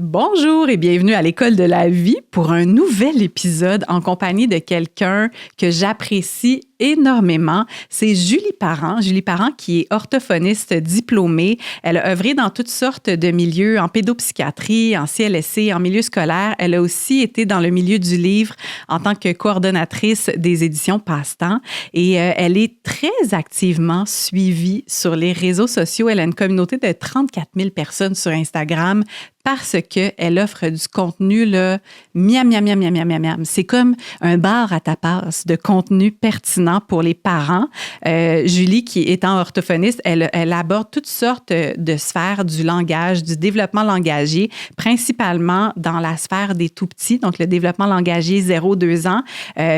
Bonjour et bienvenue à l'École de la vie pour un nouvel épisode en compagnie de quelqu'un que j'apprécie énormément. C'est Julie Parent. Julie Parent qui est orthophoniste diplômée. Elle a œuvré dans toutes sortes de milieux, en pédopsychiatrie, en CLSC, en milieu scolaire. Elle a aussi été dans le milieu du livre en tant que coordonnatrice des éditions Passe-Temps. Et elle est très activement suivie sur les réseaux sociaux. Elle a une communauté de 34 000 personnes sur Instagram parce qu'elle offre du contenu, là, miam, miam, miam, miam, miam, miam, miam. C'est comme un bar à tapas de contenu pertinent pour les parents. Julie, qui étant orthophoniste, elle aborde toutes sortes de sphères du langage, du développement langagier, principalement dans la sphère des tout-petits, donc le développement langagier 0-2 ans,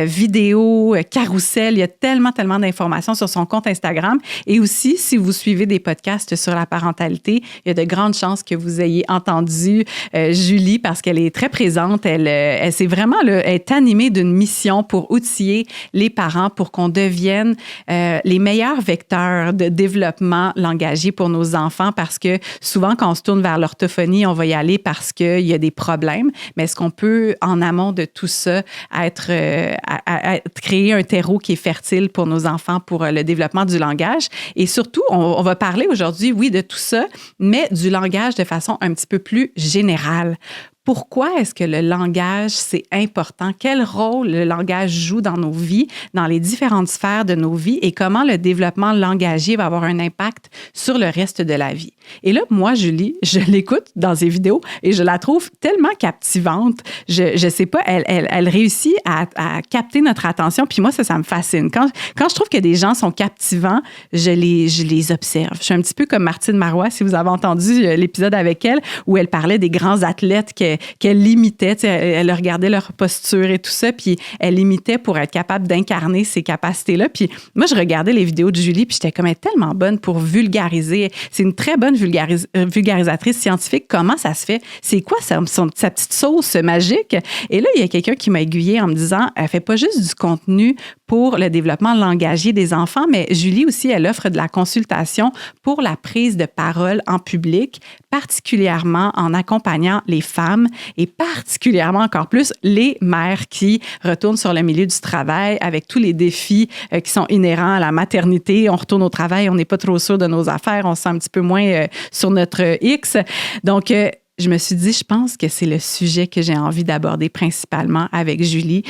vidéo, carrousel. Il y a tellement d'informations sur son compte Instagram. Et aussi, si vous suivez des podcasts sur la parentalité, il y a de grandes chances que vous ayez entendu Julie parce qu'elle est très présente. Elle c'est vraiment elle est animée d'une mission pour outiller les parents pour qu'on devienne les meilleurs vecteurs de développement langagier pour nos enfants parce que souvent, quand on se tourne vers l'orthophonie, on va y aller parce qu'il y a des problèmes. Mais est-ce qu'on peut, en amont de tout ça, créer un terreau qui est fertile pour nos enfants pour le développement du langage? Et surtout, on va parler aujourd'hui, oui, de tout ça, mais du langage de façon un petit peu plus générale. Pourquoi est-ce que le langage, c'est important? Quel rôle le langage joue dans nos vies, dans les différentes sphères de nos vies et comment le développement langagier va avoir un impact sur le reste de la vie? Et là, moi, Julie, je l'écoute dans ses vidéos et je la trouve tellement captivante. Je sais pas, elle réussit à capter notre attention. Puis moi, ça me fascine. Quand je trouve que des gens sont captivants, je les observe. Je suis un petit peu comme Martine Marois, si vous avez entendu l'épisode avec elle, où elle parlait des grands athlètes qu'elle imitait. Elle regardait leur posture et tout ça, puis elle imitait pour être capable d'incarner ces capacités-là. Puis moi, je regardais les vidéos de Julie, puis j'étais comme, elle est tellement bonne pour vulgariser. C'est une très bonne vulgarisatrice scientifique. Comment ça se fait? C'est quoi sa petite sauce magique? Et là, il y a quelqu'un qui m'a aiguillée en me disant, elle fait pas juste du contenu pour le développement langagier des enfants, mais Julie aussi, elle offre de la consultation pour la prise de parole en public, particulièrement en accompagnant les femmes et particulièrement encore plus les mères qui retournent sur le milieu du travail avec tous les défis qui sont inhérents à la maternité. On retourne au travail, on n'est pas trop sûr de nos affaires, on se sent un petit peu moins sur notre X. Donc, je me suis dit, je pense que c'est le sujet que j'ai envie d'aborder principalement avec Julie.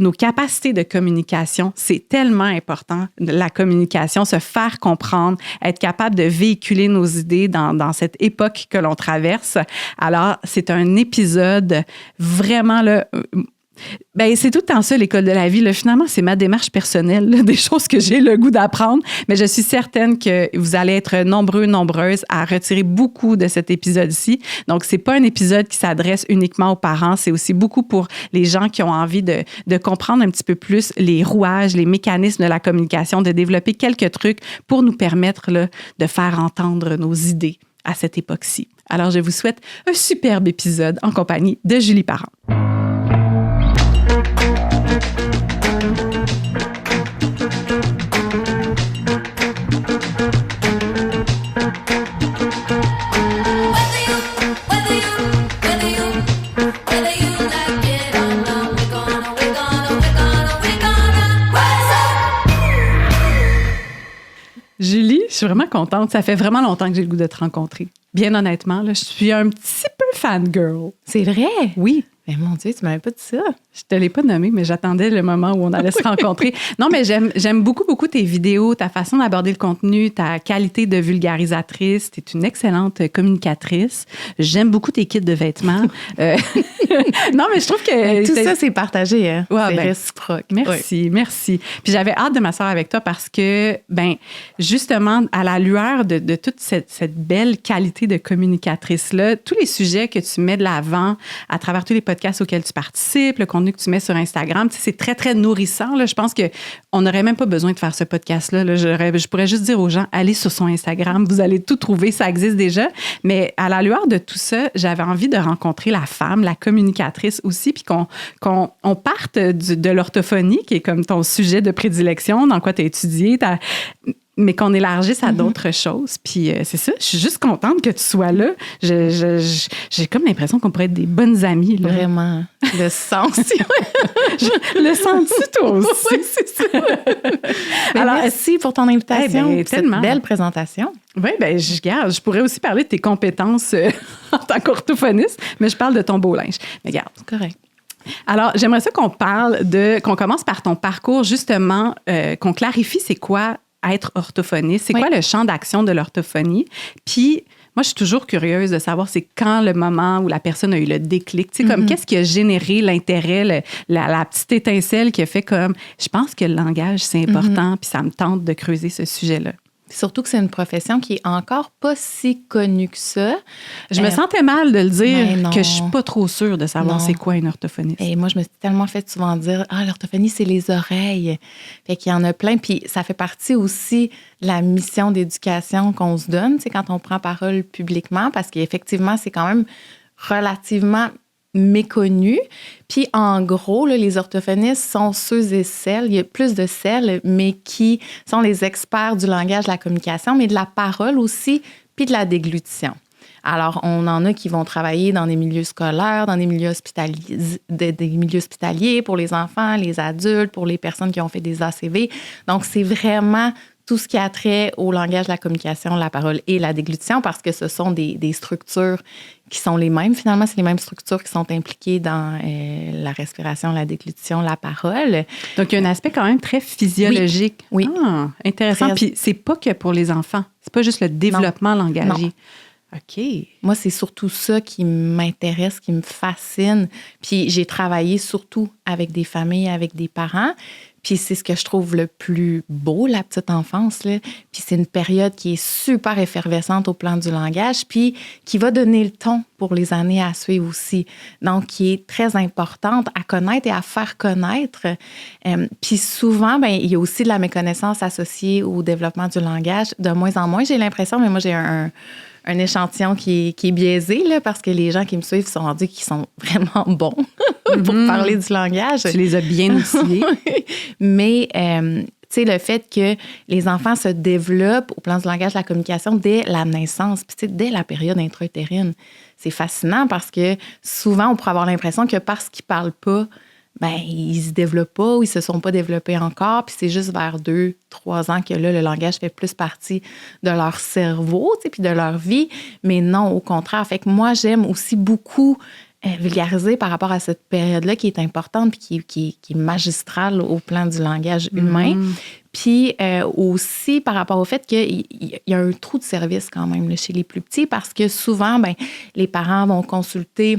Nos capacités de communication, c'est tellement important, la communication, se faire comprendre, être capable de véhiculer nos idées dans cette époque que l'on traverse. Alors, c'est un épisode vraiment, là, ben, c'est tout le temps ça, l'École de la vie. Là, finalement, c'est ma démarche personnelle, là, des choses que j'ai le goût d'apprendre. Mais je suis certaine que vous allez être nombreuses à retirer beaucoup de cet épisode-ci. Donc, c'est pas un épisode qui s'adresse uniquement aux parents. C'est aussi beaucoup pour les gens qui ont envie de comprendre un petit peu plus les rouages, les mécanismes de la communication, de développer quelques trucs pour nous permettre là, de faire entendre nos idées à cette époque-ci. Alors, je vous souhaite un superbe épisode en compagnie de Julie Parent. Julie, je suis vraiment contente. Ça fait vraiment longtemps que j'ai le goût de te rencontrer. Bien honnêtement, là, je suis un petit peu fangirl. C'est vrai? Oui. Mais mon Dieu, tu m'avais pas dit ça. Je te l'ai pas nommé, mais j'attendais le moment où on allait se rencontrer. Non, mais j'aime beaucoup tes vidéos, ta façon d'aborder le contenu, ta qualité de vulgarisatrice. Tu es une excellente communicatrice. J'aime beaucoup tes kits de vêtements. Non, mais je trouve que... Tout ça, c'est partagé. Hein? Ouais, c'est réciproque. Merci. Puis j'avais hâte de m'asseoir avec toi parce que, justement, à la lueur de toute cette belle qualité de communicatrice-là, tous les sujets que tu mets de l'avant à travers tous les podcasts auxquels tu participes, le contenu que tu mets sur Instagram, c'est très, très nourrissant. Là. Je pense qu'on n'aurait même pas besoin de faire ce podcast-là. Là. Je pourrais juste dire aux gens, allez sur son Instagram, vous allez tout trouver, ça existe déjà. Mais à la lueur de tout ça, j'avais envie de rencontrer la femme, la communicatrice aussi, puis qu'on parte de l'orthophonie, qui est comme ton sujet de prédilection, dans quoi tu as étudié. mais qu'on élargisse à d'autres choses. Puis c'est ça, je suis juste contente que tu sois là. J'ai comme l'impression qu'on pourrait être des bonnes amies. Là. Vraiment. Le sens. Le sens-tu, toi aussi? Oui, c'est ça. Alors, merci pour ton invitation. Ben, cette tellement. belle présentation. Oui, bien, je pourrais aussi parler de tes compétences en tant qu'orthophoniste, mais je parle de ton beau linge. Mais regarde. Correct. Alors, j'aimerais ça qu'on commence par ton parcours, justement, qu'on clarifie c'est quoi être orthophoniste, c'est quoi le champ d'action de l'orthophonie. Puis, moi, je suis toujours curieuse de savoir c'est quand le moment où la personne a eu le déclic. Tu sais, comme qu'est-ce qui a généré l'intérêt, la petite étincelle qui a fait comme, je pense que le langage, c'est important, puis ça me tente de creuser ce sujet-là. Surtout que c'est une profession qui est encore pas si connue que ça. Je me sentais mal de le dire, que je suis pas trop sûre de savoir Non. c'est quoi une orthophoniste. Et moi, je me suis tellement fait souvent dire « Ah, l'orthophonie, c'est les oreilles. » Fait qu'il y en a plein. Puis ça fait partie aussi de la mission d'éducation qu'on se donne, tu sais, quand on prend parole publiquement, parce qu'effectivement, c'est quand même relativement méconnu. Puis, en gros, là, les orthophonistes sont ceux et celles, il y a plus de celles, mais qui sont les experts du langage, de la communication, mais de la parole aussi, puis de la déglutition. Alors, on en a qui vont travailler dans des milieux scolaires, dans des milieux hospitaliers pour les enfants, les adultes, pour les personnes qui ont fait des ACV. Donc, c'est vraiment tout ce qui a trait au langage, la communication, la parole et la déglutition, parce que ce sont des structures qui sont les mêmes. Finalement, c'est les mêmes structures qui sont impliquées dans la respiration, la déglutition, la parole. Donc, il y a un aspect quand même très physiologique. Oui. Ah, intéressant. Puis, c'est pas que pour les enfants. C'est pas juste le développement langagier. Non. OK. Moi, c'est surtout ça qui m'intéresse, qui me fascine. Puis j'ai travaillé surtout avec des familles, avec des parents. Puis c'est ce que je trouve le plus beau, la petite enfance, là. Puis c'est une période qui est super effervescente au plan du langage, puis qui va donner le ton pour les années à suivre aussi. Donc, qui est très importante à connaître et à faire connaître. Puis souvent, ben, il y a aussi de la méconnaissance associée au développement du langage. De moins en moins, j'ai l'impression, mais moi, j'ai un échantillon qui est biaisé, là, parce que les gens qui me suivent sont rendus qu'ils sont vraiment bons pour parler du langage. Tu les as bien outillés. Mais, tu sais, le fait que les enfants se développent au plan du langage, de la communication dès la naissance, puis tu sais, dès la période intra-utérine, c'est fascinant parce que souvent, on pourrait avoir l'impression que parce qu'ils ne parlent pas, ben ils se développent pas ou ils se sont pas développés encore, puis c'est juste vers 2-3 ans que là, le langage fait plus partie de leur cerveau, tu sais, puis de leur vie. Mais non, au contraire. Fait que moi, j'aime aussi beaucoup vulgariser par rapport à cette période-là qui est importante puis qui est magistrale au plan du langage humain. Puis aussi par rapport au fait qu'il y a un trou de service quand même là, chez les plus petits parce que souvent, ben, les parents vont consulter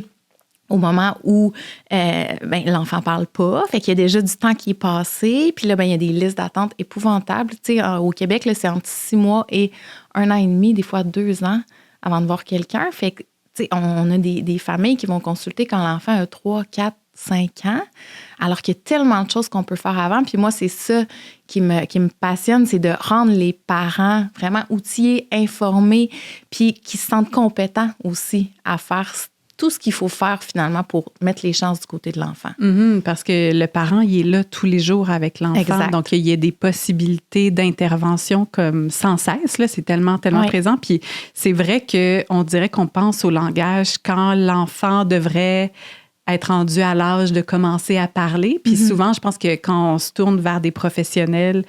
au moment où l'enfant parle pas. Fait qu'il y a déjà du temps qui est passé. Puis là, ben, il y a des listes d'attente épouvantables. Tu sais, au Québec, là, c'est entre 6 mois et 1 an et demi, des fois 2 ans avant de voir quelqu'un. Fait que, tu sais, on a des familles qui vont consulter quand l'enfant a 3, 4, 5 ans, alors qu'il y a tellement de choses qu'on peut faire avant. Puis moi, c'est ça qui me passionne, c'est de rendre les parents vraiment outillés, informés, puis qui se sentent compétents aussi à faire tout ce qu'il faut faire finalement pour mettre les chances du côté de l'enfant. Parce que le parent, il est là tous les jours avec l'enfant. Exact. Donc, il y a des possibilités d'intervention comme sans cesse. Là, c'est tellement présent. Puis c'est vrai qu'on dirait qu'on pense au langage quand l'enfant devrait être rendu à l'âge de commencer à parler. Puis souvent, je pense que quand on se tourne vers des professionnels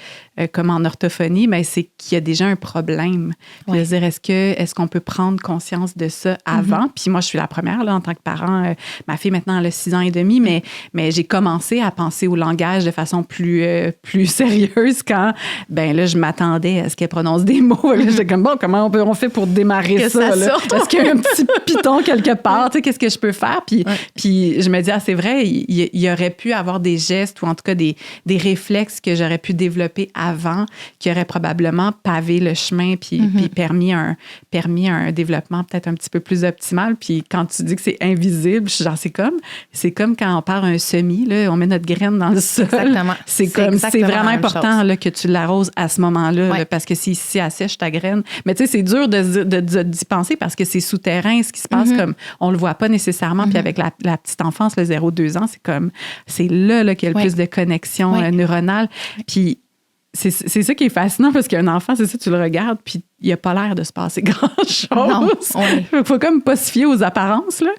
comme en orthophonie, bien, c'est qu'il y a déjà un problème. Puis de dire, est-ce qu'on peut prendre conscience de ça avant? Puis moi, je suis la première là, en tant que parent. Ma fille, maintenant, elle a 6 ans et demi, mais j'ai commencé à penser au langage de façon plus sérieuse quand, ben là, je m'attendais à ce qu'elle prononce des mots. Là, j'étais comme, bon, comment on fait pour démarrer ça? Là? Est-ce qu'il y a un petit piton quelque part? Tu sais, qu'est-ce que je peux faire? Puis je me dis, c'est vrai, il y aurait pu avoir des gestes ou en tout cas des réflexes que j'aurais pu développer avant qui auraient probablement pavé le chemin puis permis un développement peut-être un petit peu plus optimal. Puis quand tu dis que c'est invisible, genre, c'est comme quand on part un semis, là, on met notre graine dans le sol. Exactement. C'est vraiment important là, que tu l'arroses à ce moment-là, là, parce que si elle sèche ta graine. Mais tu sais, c'est dur d'y penser parce que c'est souterrain, ce qui se passe, comme on le voit pas nécessairement. Puis avec la petite enfance, le 0-2 ans, c'est là qu'il y a le plus de connexion neuronale. Puis c'est ça qui est fascinant parce qu'un enfant, c'est ça, tu le regardes, puis il a pas l'air de se passer grand-chose. Non, oui. Il faut comme pas se fier aux apparences, là.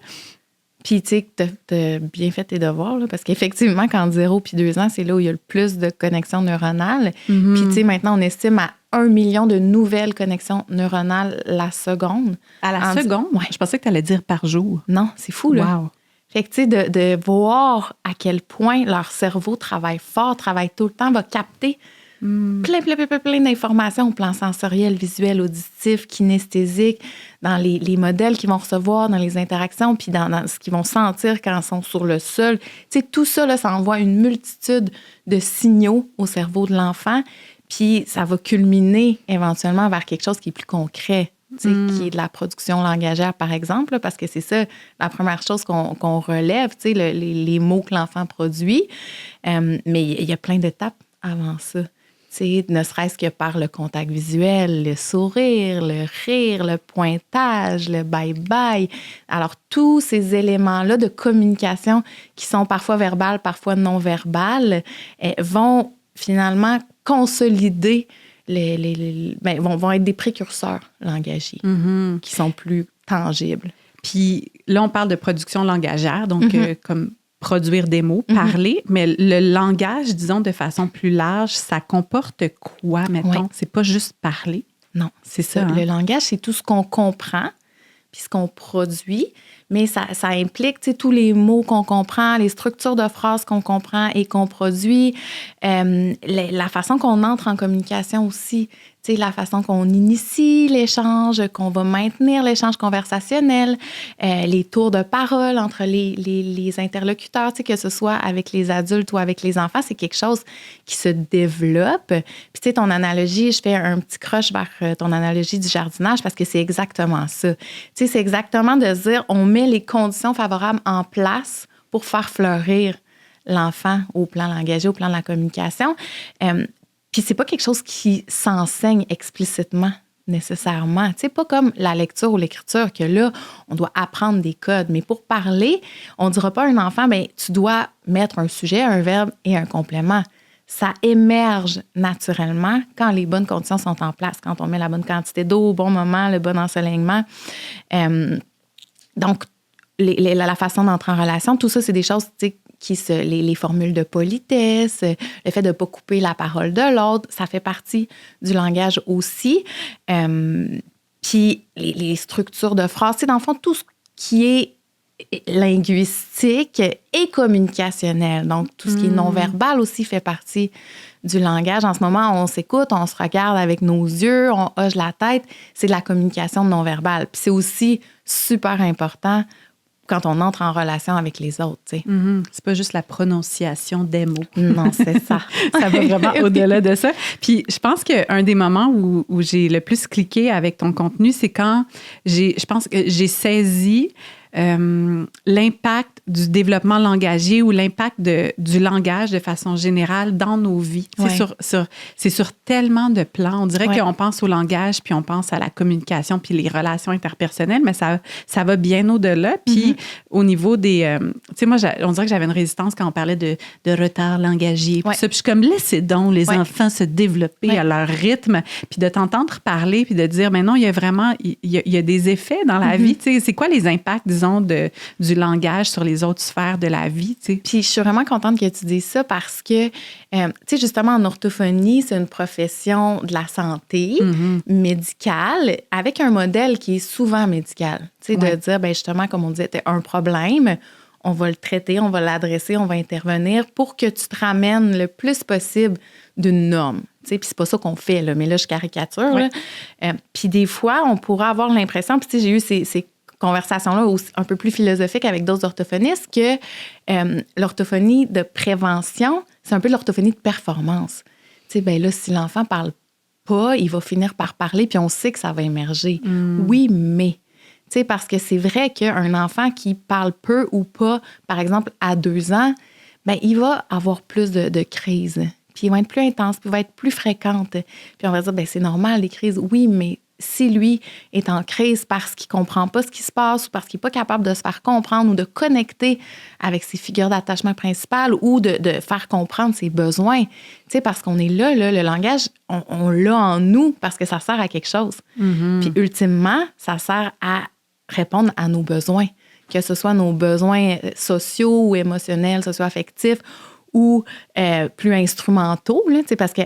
Puis, tu sais, que t'as bien fait tes devoirs, là, parce qu'effectivement, quand 0 puis 2 ans, c'est là où il y a le plus de connexions neuronales. Mm-hmm. Puis, tu sais, maintenant, on estime à 1 million de nouvelles connexions neuronales la seconde. À la seconde? Ouais. Je pensais que tu allais dire par jour. Non, c'est fou, là. Wow. Fait que, tu sais, de voir à quel point leur cerveau travaille fort, travaille tout le temps, va capter plein d'informations au plan sensoriel, visuel, auditif, kinesthésique, dans les modèles qu'ils vont recevoir, dans les interactions, puis dans ce qu'ils vont sentir quand ils sont sur le sol. Tu sais, tout ça, là, ça envoie une multitude de signaux au cerveau de l'enfant, puis ça va culminer éventuellement vers quelque chose qui est plus concret. Qui est de la production langagère, par exemple, là, parce que c'est ça la première chose qu'on relève, les mots que l'enfant produit. Mais il y a plein d'étapes avant ça. Ne serait-ce que par le contact visuel, le sourire, le rire, le pointage, le bye-bye. Alors, tous ces éléments-là de communication qui sont parfois verbales, parfois non-verbales, vont finalement consolider vont être des précurseurs langagiers qui sont plus tangibles. Puis là, on parle de production langagère, donc comme produire des mots, parler, mais le langage, disons, de façon plus large, ça comporte quoi, mettons? Oui. C'est pas juste parler? Non, c'est ça. Le langage, c'est tout ce qu'on comprend puis ce qu'on produit, mais ça implique tous les mots qu'on comprend, les structures de phrases qu'on comprend et qu'on produit, la façon qu'on entre en communication aussi, la façon qu'on initie l'échange, qu'on va maintenir l'échange conversationnel, les tours de parole entre les interlocuteurs, que ce soit avec les adultes ou avec les enfants, c'est quelque chose qui se développe. Puis ton analogie, je fais un petit croche vers ton analogie du jardinage parce que c'est exactement ça. C'est exactement de se dire, on met les conditions favorables en place pour faire fleurir l'enfant au plan langagier, au plan de la communication. Puis c'est pas quelque chose qui s'enseigne explicitement nécessairement. C'est pas comme la lecture ou l'écriture que là, on doit apprendre des codes. Mais pour parler, on dira pas à un enfant, bien, tu dois mettre un sujet, un verbe et un complément. Ça émerge naturellement quand les bonnes conditions sont en place, quand on met la bonne quantité d'eau au bon moment, le bon ensoleillement. Donc, la façon d'entrer en relation, tout ça, c'est des choses, les formules de politesse, le fait de ne pas couper la parole de l'autre, ça fait partie du langage aussi. Puis, les structures de phrases, dans le fond, tout ce qui est linguistique et communicationnel. Donc, tout ce qui est non-verbal aussi fait partie du langage. En ce moment, on s'écoute, on se regarde avec nos yeux, on hoche la tête. C'est de la communication non-verbale. Puis c'est aussi super important quand on entre en relation avec les autres. C'est pas juste la prononciation des mots. Non, c'est ça. Ça va vraiment au-delà de ça. Puis je pense qu'un des moments où j'ai le plus cliqué avec ton contenu, c'est quand je pense que j'ai saisi l'impact du développement langagier ou l'impact du langage de façon générale dans nos vies. Ouais. C'est sur tellement de plans. On dirait qu'on pense au langage, puis on pense à la communication, puis les relations interpersonnelles, mais ça va bien au-delà. Puis au niveau des... tu sais, moi, on dirait que j'avais une résistance quand on parlait de retard langagier. Puis ça, puis je suis comme, laissez donc les enfants se développer à leur rythme, puis de t'entendre parler, puis de dire, mais non, il y a vraiment... Il y a des effets dans la vie. Tu sais, c'est quoi les impacts, disons, du langage sur les autres sphères de la vie, tu sais. Puis je suis vraiment contente que tu dises ça parce que, tu sais, justement, en orthophonie, c'est une profession de la santé médicale avec un modèle qui est souvent médical. Tu sais, de dire, bien justement, comme on disait, t'as un problème, on va le traiter, on va l'adresser, on va intervenir pour que tu te ramènes le plus possible d'une norme. Puis c'est pas ça qu'on fait, là, mais là, je caricature. Ouais. Puis des fois, on pourrait avoir l'impression, puis tu sais, j'ai eu ces conversation-là un peu plus philosophique avec d'autres orthophonistes que l'orthophonie de prévention, c'est un peu l'orthophonie de performance. Tu sais, ben là, si l'enfant parle pas, il va finir par parler, puis on sait que ça va émerger. Oui, mais... Tu sais, parce que c'est vrai qu'un enfant qui parle peu ou pas, par exemple, à 2 ans, ben il va avoir plus de crises. Puis il va être plus intense, puis il va être plus fréquente. Puis on va dire, ben c'est normal, les crises. Oui, mais si lui est en crise parce qu'il ne comprend pas ce qui se passe ou parce qu'il n'est pas capable de se faire comprendre ou de connecter avec ses figures d'attachement principales ou de faire comprendre ses besoins, tu sais, parce qu'on est là, le langage, on l'a en nous parce que ça sert à quelque chose. Puis ultimement, ça sert à répondre à nos besoins, que ce soit nos besoins sociaux ou émotionnels, socio-affectifs ou plus instrumentaux, là, parce que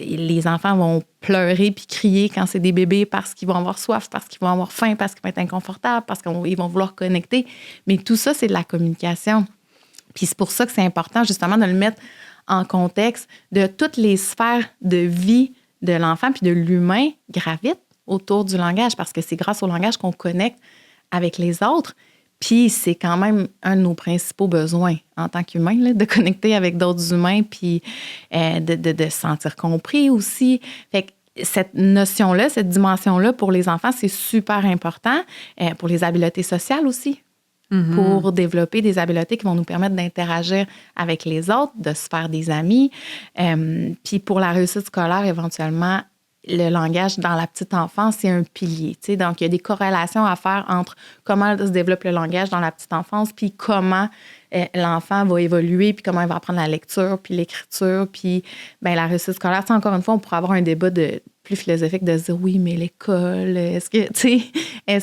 les enfants vont pleurer puis crier quand c'est des bébés parce qu'ils vont avoir soif, parce qu'ils vont avoir faim, parce qu'ils vont être inconfortables, parce qu'ils vont vouloir connecter. Mais tout ça, c'est de la communication. Puis c'est pour ça que c'est important, justement, de le mettre en contexte de toutes les sphères de vie de l'enfant puis de l'humain gravitent autour du langage, parce que c'est grâce au langage qu'on connecte avec les autres. Puis c'est quand même un de nos principaux besoins en tant qu'humain, là, de connecter avec d'autres humains, puis de se sentir compris aussi. Fait que cette notion-là, cette dimension-là, pour les enfants, c'est super important. Pour les habiletés sociales aussi, pour développer des habiletés qui vont nous permettre d'interagir avec les autres, de se faire des amis. Puis pour la réussite scolaire, éventuellement, le langage dans la petite enfance, c'est un pilier. T'sais. Donc, il y a des corrélations à faire entre comment se développe le langage dans la petite enfance, puis comment l'enfant va évoluer, puis comment il va apprendre la lecture, puis l'écriture, puis la réussite scolaire. T'sais, encore une fois, on pourrait avoir un débat plus philosophique de se dire, oui, mais l'école, est-ce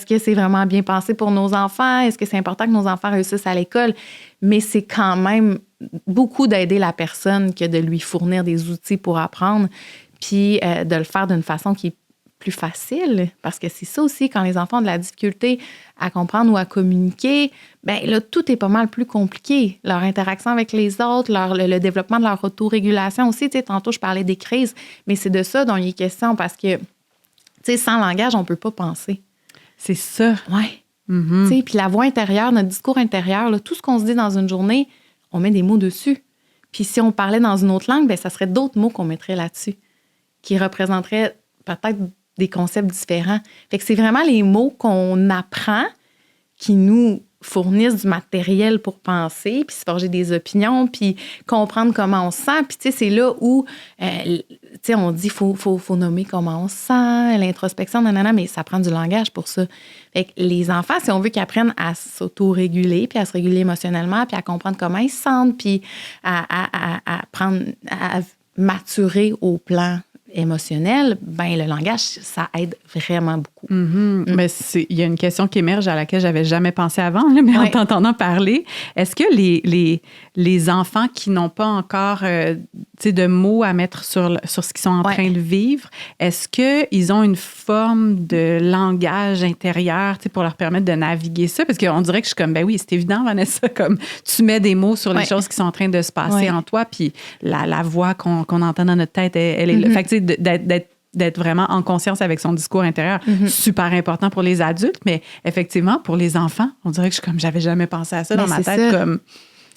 que c'est vraiment bien pensé pour nos enfants? Est-ce que c'est important que nos enfants réussissent à l'école? Mais c'est quand même beaucoup d'aider la personne que de lui fournir des outils pour apprendre, puis de le faire d'une façon qui est plus facile, parce que c'est ça aussi, quand les enfants ont de la difficulté à comprendre ou à communiquer, là, tout est pas mal plus compliqué. Leur interaction avec les autres, le développement de leur autorégulation aussi. Tu sais, tantôt, je parlais des crises, mais c'est de ça dont il est question, parce que, tu sais, sans langage, on peut pas penser. C'est ça. Oui. Tu sais, puis la voix intérieure, notre discours intérieur, là, tout ce qu'on se dit dans une journée, on met des mots dessus. Puis si on parlait dans une autre langue, ça serait d'autres mots qu'on mettrait là-dessus, qui représenteraient peut-être des concepts différents. Fait que c'est vraiment les mots qu'on apprend qui nous fournissent du matériel pour penser, puis se forger des opinions, puis comprendre comment on se sent. Puis, tu sais, c'est là où, tu sais, on dit faut nommer comment on se sent, l'introspection, nanana, mais ça prend du langage pour ça. Fait que les enfants, si on veut qu'ils apprennent à s'auto-réguler, puis à se réguler émotionnellement, puis à comprendre comment ils se sentent, puis à maturer au plan émotionnel, le langage, ça aide vraiment beaucoup. Mais il y a une question qui émerge à laquelle j'avais jamais pensé avant, là, mais en t'entendant parler, est-ce que les enfants qui n'ont pas encore de mots à mettre sur ce qu'ils sont en train de vivre, est-ce qu'ils ont une forme de langage intérieur pour leur permettre de naviguer ça? Parce qu'on dirait que je suis comme, oui, c'est évident, Vanessa, comme tu mets des mots sur les choses qui sont en train de se passer en toi, puis la voix qu'on entend dans notre tête, elle est là. Fait que, tu sais, d'être vraiment en conscience avec son discours intérieur, super important pour les adultes, mais effectivement, pour les enfants, on dirait que je suis comme, j'avais jamais pensé à ça dans ma tête, comme,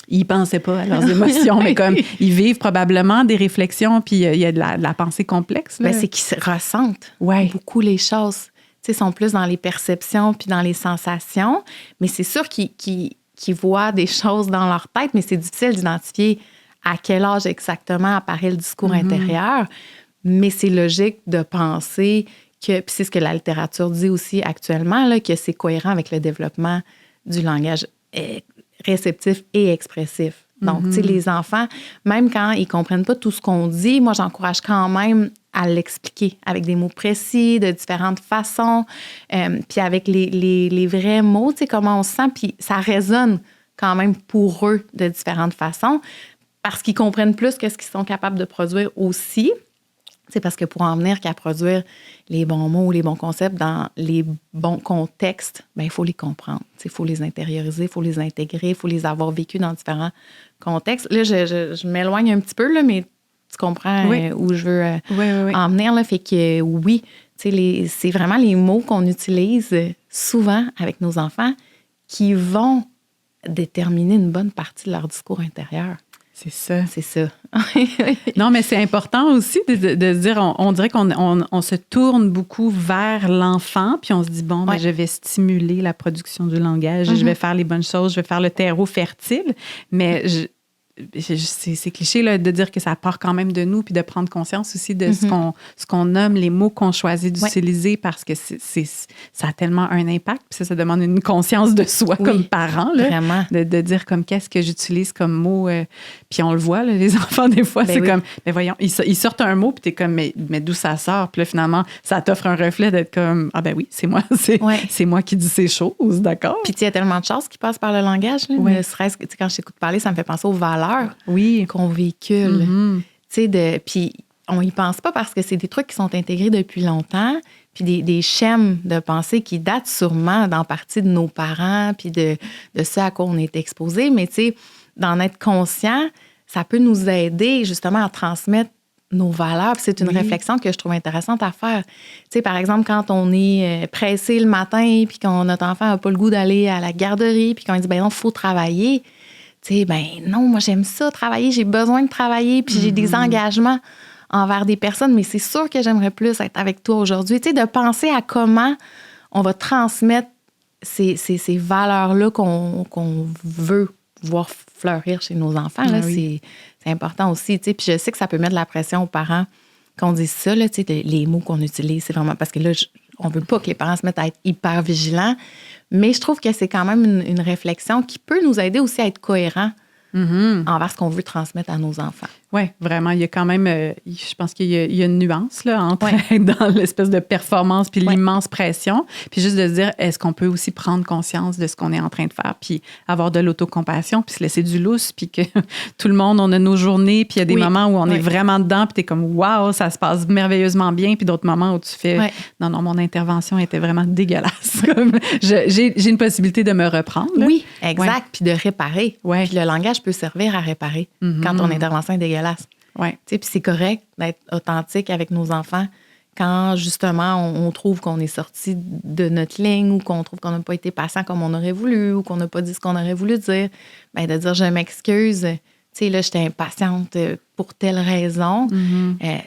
ils pensaient pas à leurs émotions, mais comme, ils vivent probablement des réflexions, puis il y a de la pensée complexe. C'est qu'ils ressentent beaucoup les choses. Tu sais, ils sont plus dans les perceptions puis dans les sensations, mais c'est sûr qu'ils voient des choses dans leur tête, mais c'est difficile d'identifier à quel âge exactement apparaît le discours intérieur. Mais c'est logique de penser que, puis c'est ce que la littérature dit aussi actuellement, là, que c'est cohérent avec le développement du langage réceptif et expressif. Donc, tu sais, les enfants, même quand ils ne comprennent pas tout ce qu'on dit, moi, j'encourage quand même à l'expliquer avec des mots précis, de différentes façons, puis avec les vrais mots, tu sais, comment on se sent, puis ça résonne quand même pour eux de différentes façons, parce qu'ils comprennent plus que ce qu'ils sont capables de produire aussi. C'est parce que pour en venir qu'à produire les bons mots, les bons concepts dans les bons contextes, il faut les comprendre. Il faut les intérioriser, il faut les intégrer, il faut les avoir vécus dans différents contextes. Là, je m'éloigne un petit peu, là, mais tu comprends où je veux en venir. Là. Fait que oui, c'est vraiment les mots qu'on utilise souvent avec nos enfants qui vont déterminer une bonne partie de leur discours intérieur. C'est ça. C'est ça. Non, mais c'est important aussi de se dire, on dirait qu'on se tourne beaucoup vers l'enfant, puis on se dit, je vais stimuler la production du langage, je vais faire les bonnes choses, je vais faire le terreau fertile, mais c'est cliché là, de dire que ça part quand même de nous, puis de prendre conscience aussi de ce qu'on nomme, les mots qu'on choisit d'utiliser, parce que ça a tellement un impact. Puis ça demande une conscience de soi comme parent, là, vraiment. De dire comme qu'est-ce que j'utilise comme mot. Puis on le voit, là, les enfants, des fois, c'est comme, mais voyons, ils sortent un mot, puis t'es comme, mais d'où ça sort? Puis là, finalement, ça t'offre un reflet d'être comme, ah ben oui, c'est moi, c'est moi qui dis ces choses, d'accord? Puis il y a tellement de choses qui passent par le langage, là, ne serait-ce que quand je t'écoute parler, ça me fait penser aux valeurs qu'on véhicule. Puis on y pense pas parce que c'est des trucs qui sont intégrés depuis longtemps, puis des schèmes de pensée qui datent sûrement d'en partie de nos parents, puis de ce à quoi on est exposé. Mais d'en être conscient, ça peut nous aider justement à transmettre nos valeurs. Puis c'est une réflexion que je trouve intéressante à faire. Par exemple, quand on est pressé le matin, puis que notre enfant n'a pas le goût d'aller à la garderie, puis qu'on dit, ben non, il faut travailler. Non, moi, j'aime ça, travailler, j'ai besoin de travailler, puis j'ai des engagements envers des personnes, mais c'est sûr que j'aimerais plus être avec toi aujourd'hui. De penser à comment on va transmettre ces valeurs-là qu'on veut voir fleurir chez nos enfants. Là, c'est important aussi. Puis je sais que ça peut mettre de la pression aux parents qu'on dise ça, là, les mots qu'on utilise, c'est vraiment parce que là, on ne veut pas que les parents se mettent à être hyper vigilants, mais je trouve que c'est quand même une réflexion qui peut nous aider aussi à être cohérents envers ce qu'on veut transmettre à nos enfants. Oui, vraiment. Il y a quand même, je pense qu'il y a une nuance là, entre être dans l'espèce de performance puis l'immense pression, puis juste de se dire, est-ce qu'on peut aussi prendre conscience de ce qu'on est en train de faire, puis avoir de l'autocompassion, puis se laisser du lousse, puis que tout le monde, on a nos journées, puis il y a des moments où on est vraiment dedans, puis t'es comme, waouh, ça se passe merveilleusement bien, puis d'autres moments où tu fais, non, mon intervention était vraiment dégueulasse. J'ai une possibilité de me reprendre. Là. Oui, exact, puis de réparer. Puis le langage peut servir à réparer quand ton intervention est dégueulasse. Puis c'est correct d'être authentique avec nos enfants quand, justement, on trouve qu'on est sorti de notre ligne ou qu'on trouve qu'on n'a pas été patient comme on aurait voulu ou qu'on n'a pas dit ce qu'on aurait voulu dire. Bien, de dire « je m'excuse ». Là, j'étais impatiente pour telle raison.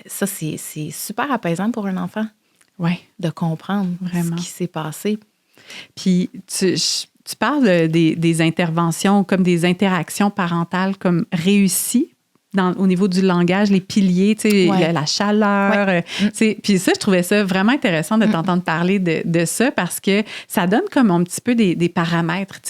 Ça, c'est super apaisant pour un enfant de comprendre ce qui s'est passé. Puis, tu parles des interventions comme des interactions parentales comme réussies au niveau du langage, les piliers, la chaleur. Puis ça, je trouvais ça vraiment intéressant de t'entendre parler de ça parce que ça donne comme un petit peu des paramètres.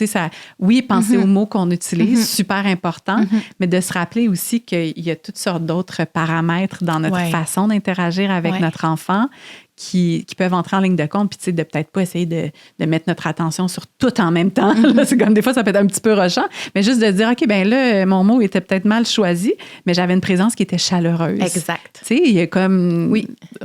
Penser aux mots qu'on utilise, super important, mais de se rappeler aussi qu'il y a toutes sortes d'autres paramètres dans notre façon d'interagir avec notre enfant qui peuvent entrer en ligne de compte, puis de peut-être pas essayer de mettre notre attention sur tout en même temps. Là, c'est comme des fois, ça peut être un petit peu rushant, mais juste de dire, OK, ben là, mon mot était peut-être mal choisi, mais j'avais une présence qui était chaleureuse. Exact. Il y a comme...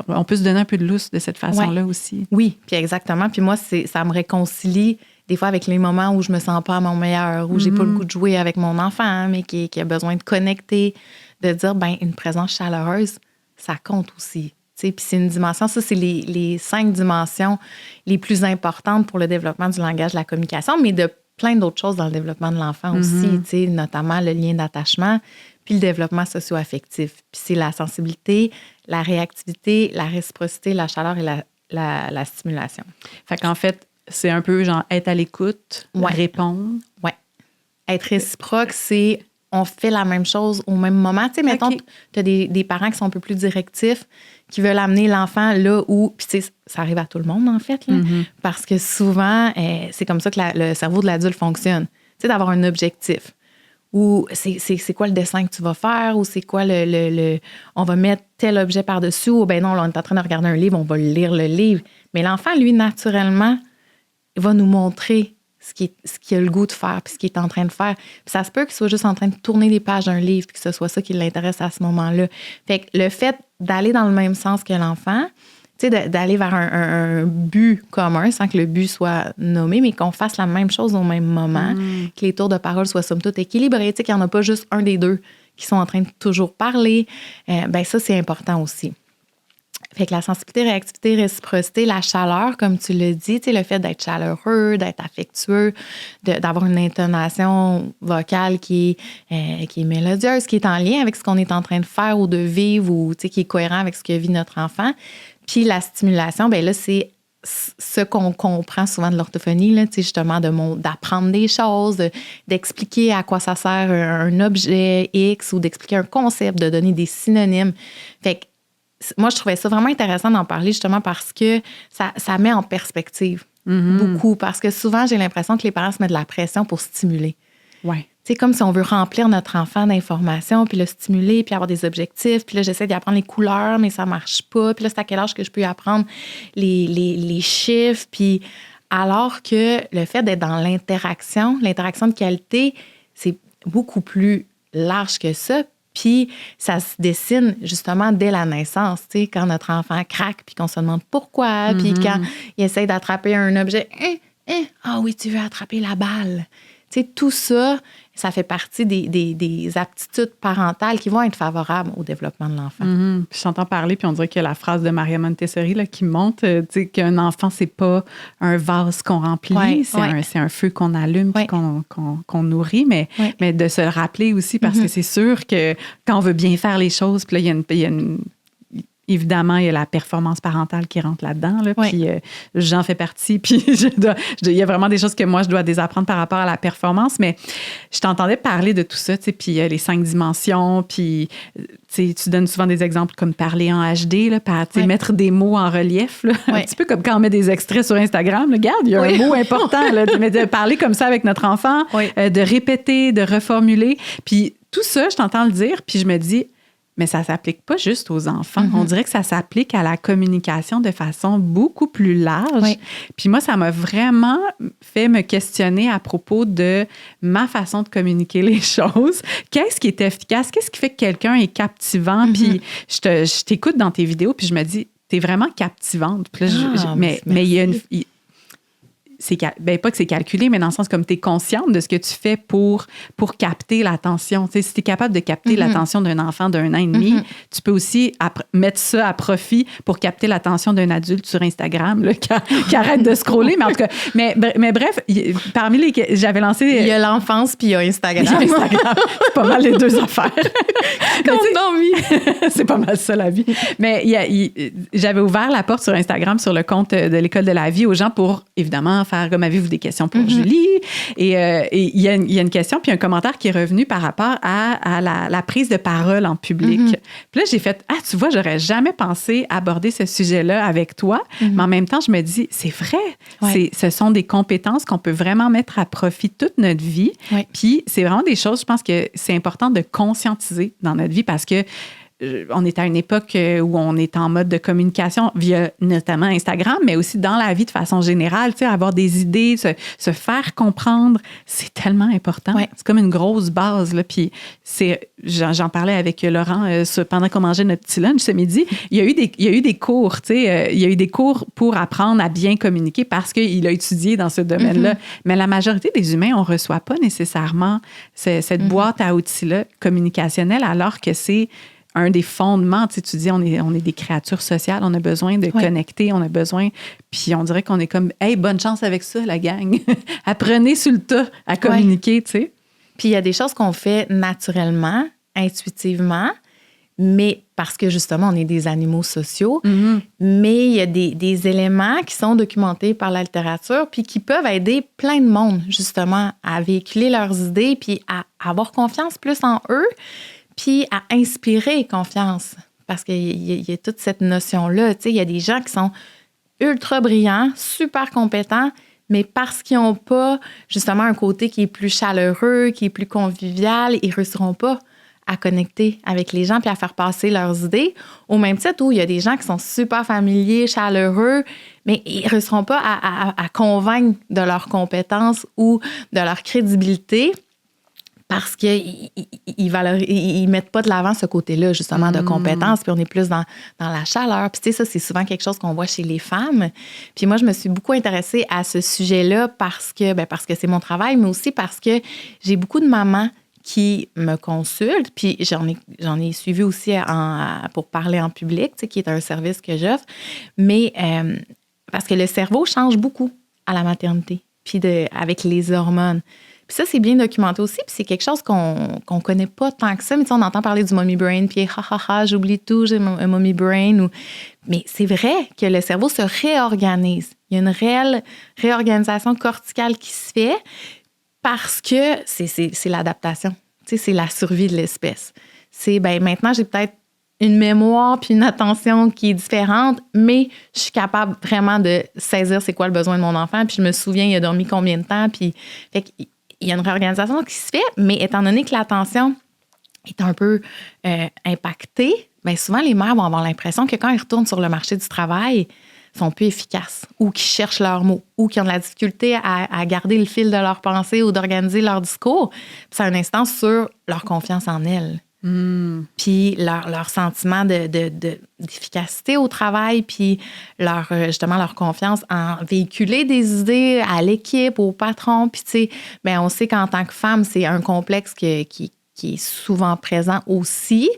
On peut se donner un peu de lousse de cette façon-là aussi. Oui, puis exactement. Puis moi, ça me réconcilie des fois avec les moments où je me sens pas à mon meilleur, où j'ai pas le goût de jouer avec mon enfant, mais qui a besoin de connecter, de dire, une présence chaleureuse, ça compte aussi. Puis c'est une dimension, ça, c'est les 5 dimensions les plus importantes pour le développement du langage, de la communication, mais de plein d'autres choses dans le développement de l'enfant aussi, notamment le lien d'attachement, puis le développement socio-affectif. Puis c'est la sensibilité, la réactivité, la réciprocité, la chaleur et la stimulation. Fait qu'en fait, c'est un peu genre être à l'écoute, répondre. Oui. Être réciproque, c'est on fait la même chose au même moment. Tu sais, mettons, tu as des parents qui sont un peu plus directifs, qui veulent amener l'enfant là où... Puis, tu sais, ça arrive à tout le monde, en fait, là, parce que souvent, c'est comme ça que le cerveau de l'adulte fonctionne. Tu sais, d'avoir un objectif. Ou c'est quoi le dessin que tu vas faire, ou c'est quoi on va mettre tel objet par-dessus, ou ben non, là, on est en train de regarder un livre, on va lire le livre. Mais l'enfant, lui, naturellement, il va nous montrer ce qu'il a le goût de faire, puis ce qu'il est en train de faire. Puis ça se peut qu'il soit juste en train de tourner les pages d'un livre, puis que ce soit ça qui l'intéresse à ce moment-là. Fait que le fait d'aller dans le même sens que l'enfant, tu sais, d'aller vers un but commun, sans que le but soit nommé, mais qu'on fasse la même chose au même moment, que les tours de parole soient somme toute équilibrés, tu sais, qu'il n'y en a pas juste un des deux qui sont en train de toujours parler, ça, c'est important aussi. Fait que la sensibilité, réactivité, réciprocité, la chaleur, comme tu l'as dit, tu sais, le fait d'être chaleureux, d'être affectueux, d'avoir une intonation vocale qui est mélodieuse, qui est en lien avec ce qu'on est en train de faire ou de vivre ou, tu sais, qui est cohérent avec ce que vit notre enfant. Puis la stimulation, bien là, c'est ce qu'on comprend souvent de l'orthophonie, là, justement, d'apprendre des choses, d'expliquer à quoi ça sert un objet X ou d'expliquer un concept, de donner des synonymes. Fait que moi, je trouvais ça vraiment intéressant d'en parler justement parce que ça met en perspective beaucoup. Parce que souvent, j'ai l'impression que les parents se mettent de la pression pour stimuler. Ouais. C'est comme si on veut remplir notre enfant d'informations, puis le stimuler, puis avoir des objectifs. Puis là, j'essaie d'y apprendre les couleurs, mais ça marche pas. Puis là, c'est à quel âge que je peux y apprendre les chiffres. Puis alors que le fait d'être dans l'interaction de qualité, c'est beaucoup plus large que ça. Puis ça se dessine justement dès la naissance, tu sais, quand notre enfant craque, puis qu'on se demande pourquoi, puis quand il essaie d'attraper un objet. Ah oui, tu veux attraper la balle. Tu sais, tout ça, ça fait partie des aptitudes parentales qui vont être favorables au développement de l'enfant. Puis j'entends parler, puis on dirait que la phrase de Maria Montessori là, qui monte, tu sais, qu'un enfant, c'est pas un vase qu'on remplit, c'est un feu qu'on allume puis qu'on nourrit, mais de se rappeler aussi, parce que c'est sûr que quand on veut bien faire les choses, puis là, il y a une évidemment, il y a la performance parentale qui rentre là-dedans. Là, puis j'en fais partie. Puis il y a vraiment des choses que moi, je dois désapprendre par rapport à la performance. Mais je t'entendais parler de tout ça, puis les 5 dimensions. Puis tu donnes souvent des exemples comme parler en HD, là, mettre des mots en relief. Là, un petit peu comme quand on met des extraits sur Instagram. Là, regarde, il y a un mot important. Là, mais de parler comme ça avec notre enfant, de répéter, de reformuler. Puis tout ça, je t'entends le dire, puis je me dis... Mais ça ne s'applique pas juste aux enfants. On dirait que ça s'applique à la communication de façon beaucoup plus large. Puis moi, ça m'a vraiment fait me questionner à propos de ma façon de communiquer les choses. Qu'est-ce qui est efficace? Qu'est-ce qui fait que quelqu'un est captivant? Puis je t'écoute dans tes vidéos, puis je me dis, t'es vraiment captivante. Puis là, mais il y a une... pas que c'est calculé, mais dans le sens comme tu es consciente de ce que tu fais pour capter l'attention. Tu sais, si tu es capable de capter l'attention d'un enfant d'1 an et demi, tu peux aussi mettre ça à profit pour capter l'attention d'un adulte sur Instagram là, qui arrête de scroller. Mais en tout cas, mais bref, parmi les... J'avais lancé... Il y a l'enfance puis il y a Instagram. C'est pas mal les 2 affaires. C'est pas mal ça, la vie. Mais j'avais ouvert la porte sur Instagram, sur le compte de l'École de la vie aux gens pour, évidemment, faire comme avez-vous des questions pour Julie? Et il y a une question puis un commentaire qui est revenu par rapport à la prise de parole en public. Puis là, j'ai fait, tu vois, j'aurais jamais pensé aborder ce sujet-là avec toi, mais en même temps, je me dis, c'est vrai, ce sont des compétences qu'on peut vraiment mettre à profit toute notre vie. Puis c'est vraiment des choses, je pense que c'est important de conscientiser dans notre vie parce que on est à une époque où on est en mode de communication via notamment Instagram, mais aussi dans la vie de façon générale, tu sais, avoir des idées, se faire comprendre, c'est tellement important. C'est comme une grosse base, là. Puis j'en parlais avec Laurent pendant qu'on mangeait notre petit lunch ce midi. Il y a eu des cours, tu sais, il y a eu des cours pour apprendre à bien communiquer parce qu'il a étudié dans ce domaine-là. Mais la majorité des humains, on ne reçoit pas nécessairement cette boîte à outils-là communicationnelle, alors que c'est un des fondements. Tu sais, tu dis, on est des créatures sociales, on a besoin de connecter, on a besoin... Puis on dirait qu'on est comme, hey, bonne chance avec ça, la gang. Apprenez sur le tas à communiquer, tu sais. Puis il y a des choses qu'on fait naturellement, intuitivement, mais parce que justement, on est des animaux sociaux, mais il y a des éléments qui sont documentés par la littérature puis qui peuvent aider plein de monde, justement, à véhiculer leurs idées puis à avoir confiance plus en eux, puis à inspirer confiance. Parce qu'il y a toute cette notion-là. Tu sais, il y a des gens qui sont ultra brillants, super compétents, mais parce qu'ils n'ont pas, justement, un côté qui est plus chaleureux, qui est plus convivial, ils ne réussiront pas à connecter avec les gens puis à faire passer leurs idées. Au même titre où il y a des gens qui sont super familiers, chaleureux, mais ils ne réussiront pas à convaincre de leurs compétences ou de leur crédibilité parce qu'ils ne mettent pas de l'avant ce côté-là, justement, de compétences, puis on est plus dans la chaleur. Puis tu sais, ça, c'est souvent quelque chose qu'on voit chez les femmes. Puis moi, je me suis beaucoup intéressée à ce sujet-là parce que c'est mon travail, mais aussi parce que j'ai beaucoup de mamans qui me consultent, puis j'en ai suivi aussi pour parler en public, tu sais, qui est un service que j'offre, mais parce que le cerveau change beaucoup à la maternité, puis avec les hormones. Puis ça, c'est bien documenté aussi, puis c'est quelque chose qu'on connaît pas tant que ça. Mais on entend parler du mommy brain, puis j'oublie tout, j'ai un mommy brain. Mais c'est vrai que le cerveau se réorganise. Il y a une réelle réorganisation corticale qui se fait parce que c'est l'adaptation. C'est la survie de l'espèce. C'est, maintenant, j'ai peut-être une mémoire puis une attention qui est différente, mais je suis capable vraiment de saisir c'est quoi le besoin de mon enfant, puis je me souviens, il a dormi combien de temps, puis fait qu'il y a une réorganisation qui se fait, mais étant donné que l'attention est un peu impactée, souvent les mères vont avoir l'impression que quand ils retournent sur le marché du travail, ils sont plus efficaces ou qu'ils cherchent leurs mots ou qu'ils ont de la difficulté à garder le fil de leur pensée ou d'organiser leur discours. Puis ça a une incidence sur leur confiance en elles. Puis leur sentiment d'efficacité au travail, puis justement leur confiance en véhiculer des idées à l'équipe, au patron. Puis, tu sais, on sait qu'en tant que femme, c'est un complexe qui est souvent présent aussi.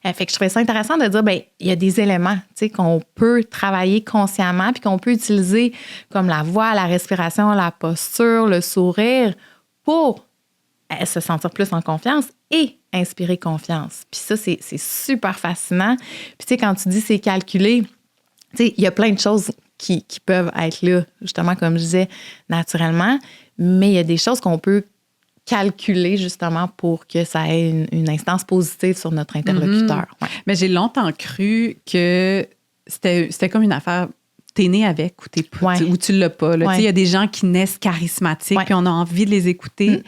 Fait que je trouvais ça intéressant de dire, il y a des éléments, tu sais, qu'on peut travailler consciemment, puis qu'on peut utiliser comme la voix, la respiration, la posture, le sourire pour se sentir plus en confiance et inspirer confiance. Puis ça, c'est super fascinant. Puis tu sais, quand tu dis c'est calculé, tu sais, il y a plein de choses qui peuvent être là, justement, comme je disais, naturellement, mais il y a des choses qu'on peut calculer, justement, pour que ça ait une instance positive sur notre interlocuteur. Ouais. Mais j'ai longtemps cru que c'était comme une affaire... T'es né avec ou tu l'as pas. Il y a des gens qui naissent charismatiques, puis on a envie de les écouter,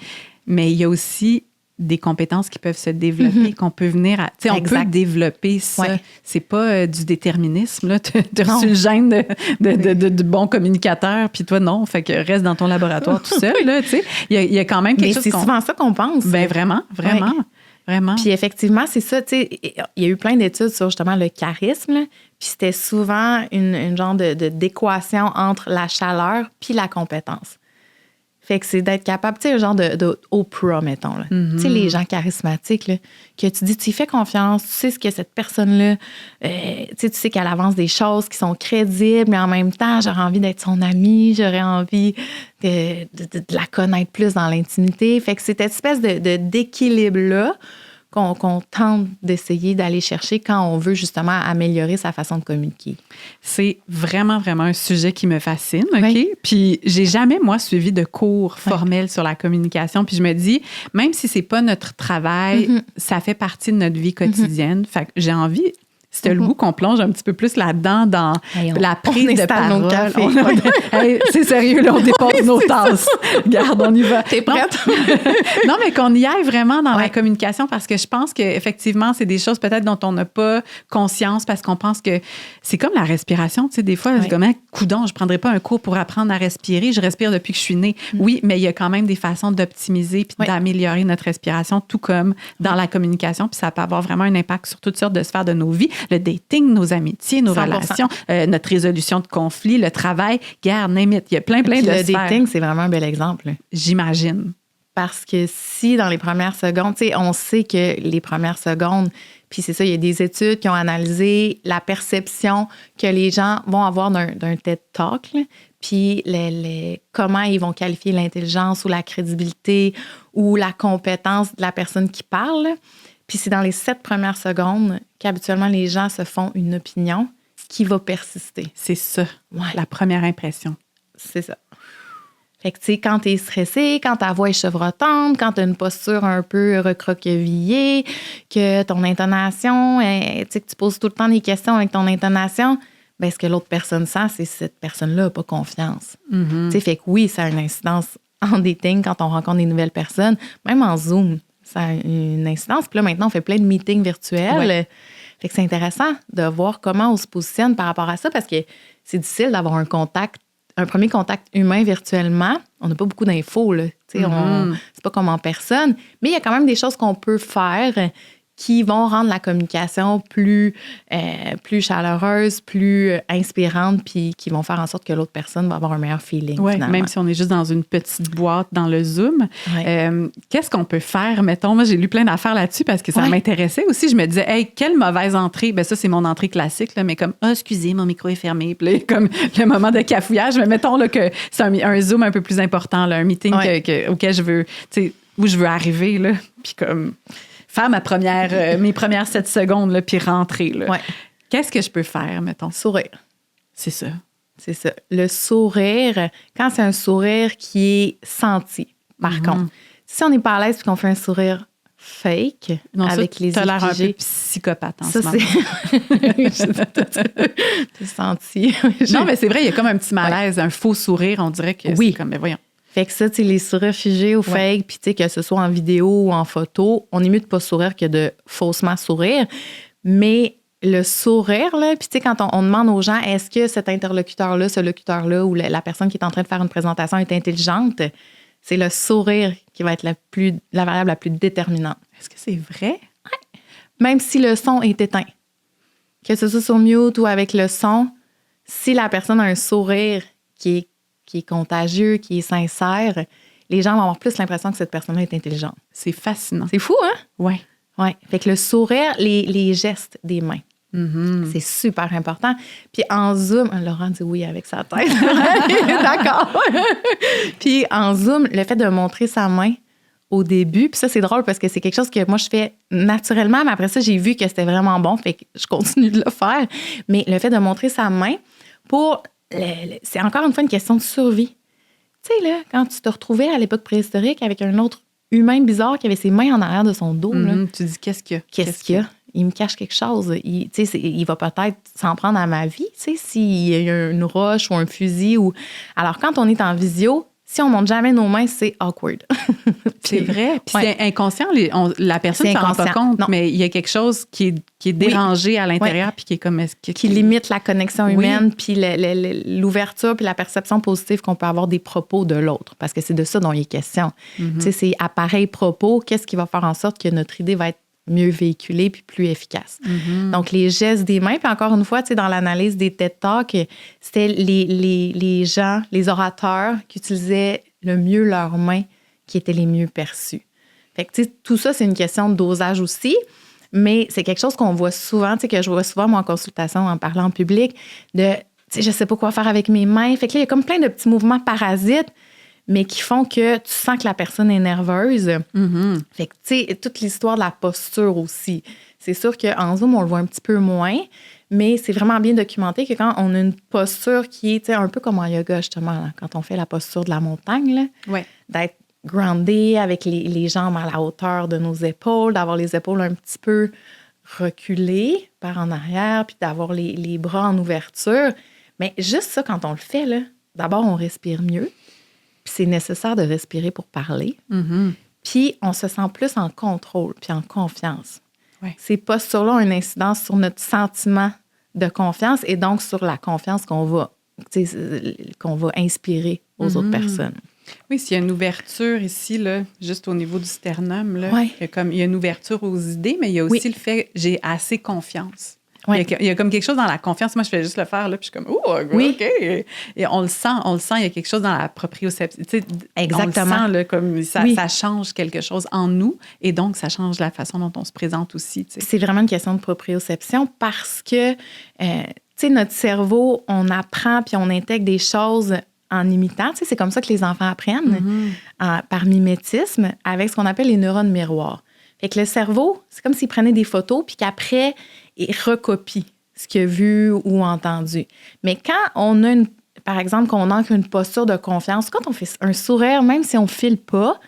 mais il y a aussi des compétences qui peuvent se développer, qu'on peut venir à... Tu sais, on peut développer ça. Ouais. C'est pas du déterminisme, là. Tu as reçu le gène de bon communicateur, puis toi, non. Fait que reste dans ton laboratoire tout seul, là, tu sais. Il y a quand même quelque chose c'est souvent ça qu'on pense. Vraiment. Vraiment. Puis effectivement, c'est ça, tu sais, il y a eu plein d'études sur justement le charisme, là, puis c'était souvent une genre d'équation entre la chaleur puis la compétence. Fait que c'est d'être capable, tu sais, un genre de Oprah, mettons, là. Tu sais, les gens charismatiques, là, que tu dis, tu y fais confiance, tu sais ce que cette personne-là, tu sais qu'elle avance des choses qui sont crédibles, mais en même temps, j'aurais envie d'être son amie, j'aurais envie de la connaître plus dans l'intimité. Fait que c'est cette espèce d'équilibre-là qu'on tente d'essayer d'aller chercher quand on veut justement améliorer sa façon de communiquer. C'est vraiment, vraiment un sujet qui me fascine, OK? Oui. Puis j'ai jamais, moi, suivi de cours formels sur la communication. Puis je me dis, même si c'est pas notre travail, ça fait partie de notre vie quotidienne. Fait que j'ai envie... C'était le goût qu'on plonge un petit peu plus là-dedans dans la prise de parole. C'est sérieux, là, on dépasse nos tasses. Regarde, on y va. T'es prête? Non, mais qu'on y aille vraiment dans la communication parce que je pense qu'effectivement, c'est des choses peut-être dont on n'a pas conscience parce qu'on pense que c'est comme la respiration. Tu sais, des fois, c'est comme un coudon, je ne prendrais pas un cours pour apprendre à respirer. Je respire depuis que je suis née. Oui, mais il y a quand même des façons d'optimiser puis d'améliorer notre respiration, tout comme dans la communication. Puis ça peut avoir vraiment un impact sur toutes sortes de sphères de nos vies. Le dating, nos amitiés, nos 100%. Relations, notre résolution de conflits, le travail, guerre, name it. Il y a plein de sphères. Le dating, c'est vraiment un bel exemple. J'imagine. Parce que si dans les premières secondes, tu sais, on sait que les premières secondes, puis c'est ça, il y a des études qui ont analysé la perception que les gens vont avoir d'un TED Talk, là, puis comment ils vont qualifier l'intelligence ou la crédibilité ou la compétence de la personne qui parle. Puis c'est dans les 7 premières secondes qu'habituellement les gens se font une opinion qui va persister. C'est ça, la première impression. C'est ça. Fait que, tu sais, quand t'es stressé, quand ta voix est chevrotante, quand t'as une posture un peu recroquevillée, que ton intonation, tu sais, que tu poses tout le temps des questions avec ton intonation, ce que l'autre personne sent, c'est que cette personne-là n'a pas confiance. Tu sais, fait que oui, ça a une incidence en dating quand on rencontre des nouvelles personnes, même en Zoom. Ça a une incidence. Puis là, maintenant, on fait plein de meetings virtuels. Ouais. Fait que c'est intéressant de voir comment on se positionne par rapport à ça parce que c'est difficile d'avoir un premier contact humain virtuellement. On n'a pas beaucoup d'infos, là. C'est pas comme en personne. Mais il y a quand même des choses qu'on peut faire qui vont rendre la communication plus chaleureuse, plus inspirante, puis qui vont faire en sorte que l'autre personne va avoir un meilleur feeling. Oui, finalement. même si on est juste dans une petite boîte dans le Zoom. Ouais. Qu'est-ce qu'on peut faire, mettons? Moi, j'ai lu plein d'affaires là-dessus parce que ça m'intéressait aussi. Je me disais, hey, quelle mauvaise entrée. Ben ça, c'est mon entrée classique, là, mais comme, excusez, mon micro est fermé. Puis là, comme le moment de cafouillage. Mais mettons là, que c'est un Zoom un peu plus important, là, un meeting auquel je veux, tu sais, où je veux arriver, là, puis comme faire mes premières 7 secondes, là, puis rentrer. Là. Ouais. Qu'est-ce que je peux faire, mettons? Sourire. C'est ça. C'est ça. Le sourire, quand c'est un sourire qui est senti, par contre. Si on n'est pas à l'aise et qu'on fait un sourire fake, non, avec ça, les yeux t'as l'air un peu figés, psychopathe en ça, ce moment. c'est senti. Non, mais c'est vrai, il y a comme un petit malaise, un faux sourire, on dirait que c'est comme, mais voyons. Fait que ça, tu sais, les sourires figés ou fake, puis tu sais, que ce soit en vidéo ou en photo, on est mieux de pas sourire que de faussement sourire. Mais le sourire, là, puis tu sais, quand on demande aux gens, est-ce que cet interlocuteur-là, ce locuteur-là ou la personne qui est en train de faire une présentation est intelligente, c'est le sourire qui va être la variable la plus déterminante. Est-ce que c'est vrai? Ouais. Même si le son est éteint. Que ce soit sur mute ou avec le son, si la personne a un sourire qui est contagieux, qui est sincère, les gens vont avoir plus l'impression que cette personne-là est intelligente. C'est fascinant. C'est fou, hein? Oui. Oui. Fait que le sourire, les gestes des mains, c'est super important. Puis en Zoom, Laurent dit oui avec sa tête. D'accord. Puis en Zoom, le fait de montrer sa main au début, puis ça, c'est drôle parce que c'est quelque chose que moi, je fais naturellement, mais après ça, j'ai vu que c'était vraiment bon, fait que je continue de le faire. Mais le fait de montrer sa main c'est encore une fois une question de survie. Tu sais, là, quand tu te retrouvais à l'époque préhistorique avec un autre humain bizarre qui avait ses mains en arrière de son dos, là, tu dis, qu'est-ce qu'il y a? Qu'est-ce qu'il y a? Il me cache quelque chose. Il va peut-être s'en prendre à ma vie, s'il y a une roche ou un fusil. Alors, quand on est en visio, si on ne montre jamais nos mains, c'est awkward. C'est vrai. Puis c'est inconscient. La personne ne s'en rend pas compte, mais il y a quelque chose qui est dérangé à l'intérieur puis qui est comme... Qui limite la connexion humaine puis l'ouverture puis la perception positive qu'on peut avoir des propos de l'autre. Parce que c'est de ça dont il est question. C'est à pareil propos, qu'est-ce qui va faire en sorte que notre idée va être mieux véhiculée puis plus efficace. Donc, les gestes des mains, puis encore une fois, dans l'analyse des TED Talks, c'était les gens, les orateurs qui utilisaient le mieux leurs mains qui étaient les mieux perçus. Fait que, tout ça, c'est une question de dosage aussi, mais c'est quelque chose qu'on voit souvent, que je vois souvent, moi, en consultation, en parlant en public, je sais pas quoi faire avec mes mains. Fait que là, il y a comme plein de petits mouvements parasites, mais qui font que tu sens que la personne est nerveuse. Fait que, tu sais, toute l'histoire de la posture aussi. C'est sûr qu'en Zoom, on le voit un petit peu moins, mais c'est vraiment bien documenté que quand on a une posture qui est, un peu comme en yoga, justement, là, quand on fait la posture de la montagne, là, d'être groundé avec les jambes à la hauteur de nos épaules, d'avoir les épaules un petit peu reculées par en arrière, puis d'avoir les bras en ouverture. Mais juste ça, quand on le fait, là, d'abord, on respire mieux. Puis c'est nécessaire de respirer pour parler. Puis on se sent plus en contrôle puis en confiance. Ces postures-là ont une incidence sur notre sentiment de confiance et donc sur la confiance qu'on va inspirer aux autres personnes. Oui, s'il y a une ouverture ici, là, juste au niveau du sternum, là, il y a une ouverture aux idées, mais il y a aussi le fait que j'ai assez confiance. Il y a comme quelque chose dans la confiance. Moi, je fais juste le faire, là, puis je suis comme, OK. Et on le sent, il y a quelque chose dans la proprioception. Exactement. On le sent, là, comme ça change quelque chose en nous, et donc, ça change la façon dont on se présente aussi. T'sais. C'est vraiment une question de proprioception parce que, notre cerveau, on apprend puis on intègre des choses en imitant. C'est comme ça que les enfants apprennent, par mimétisme, avec ce qu'on appelle les neurones miroirs. Fait que le cerveau, c'est comme s'il prenait des photos puis qu'après, il recopie ce qu'il a vu ou entendu. Mais quand on a, par exemple, qu'on ancre une posture de confiance, quand on fait un sourire, même si on ne file pas,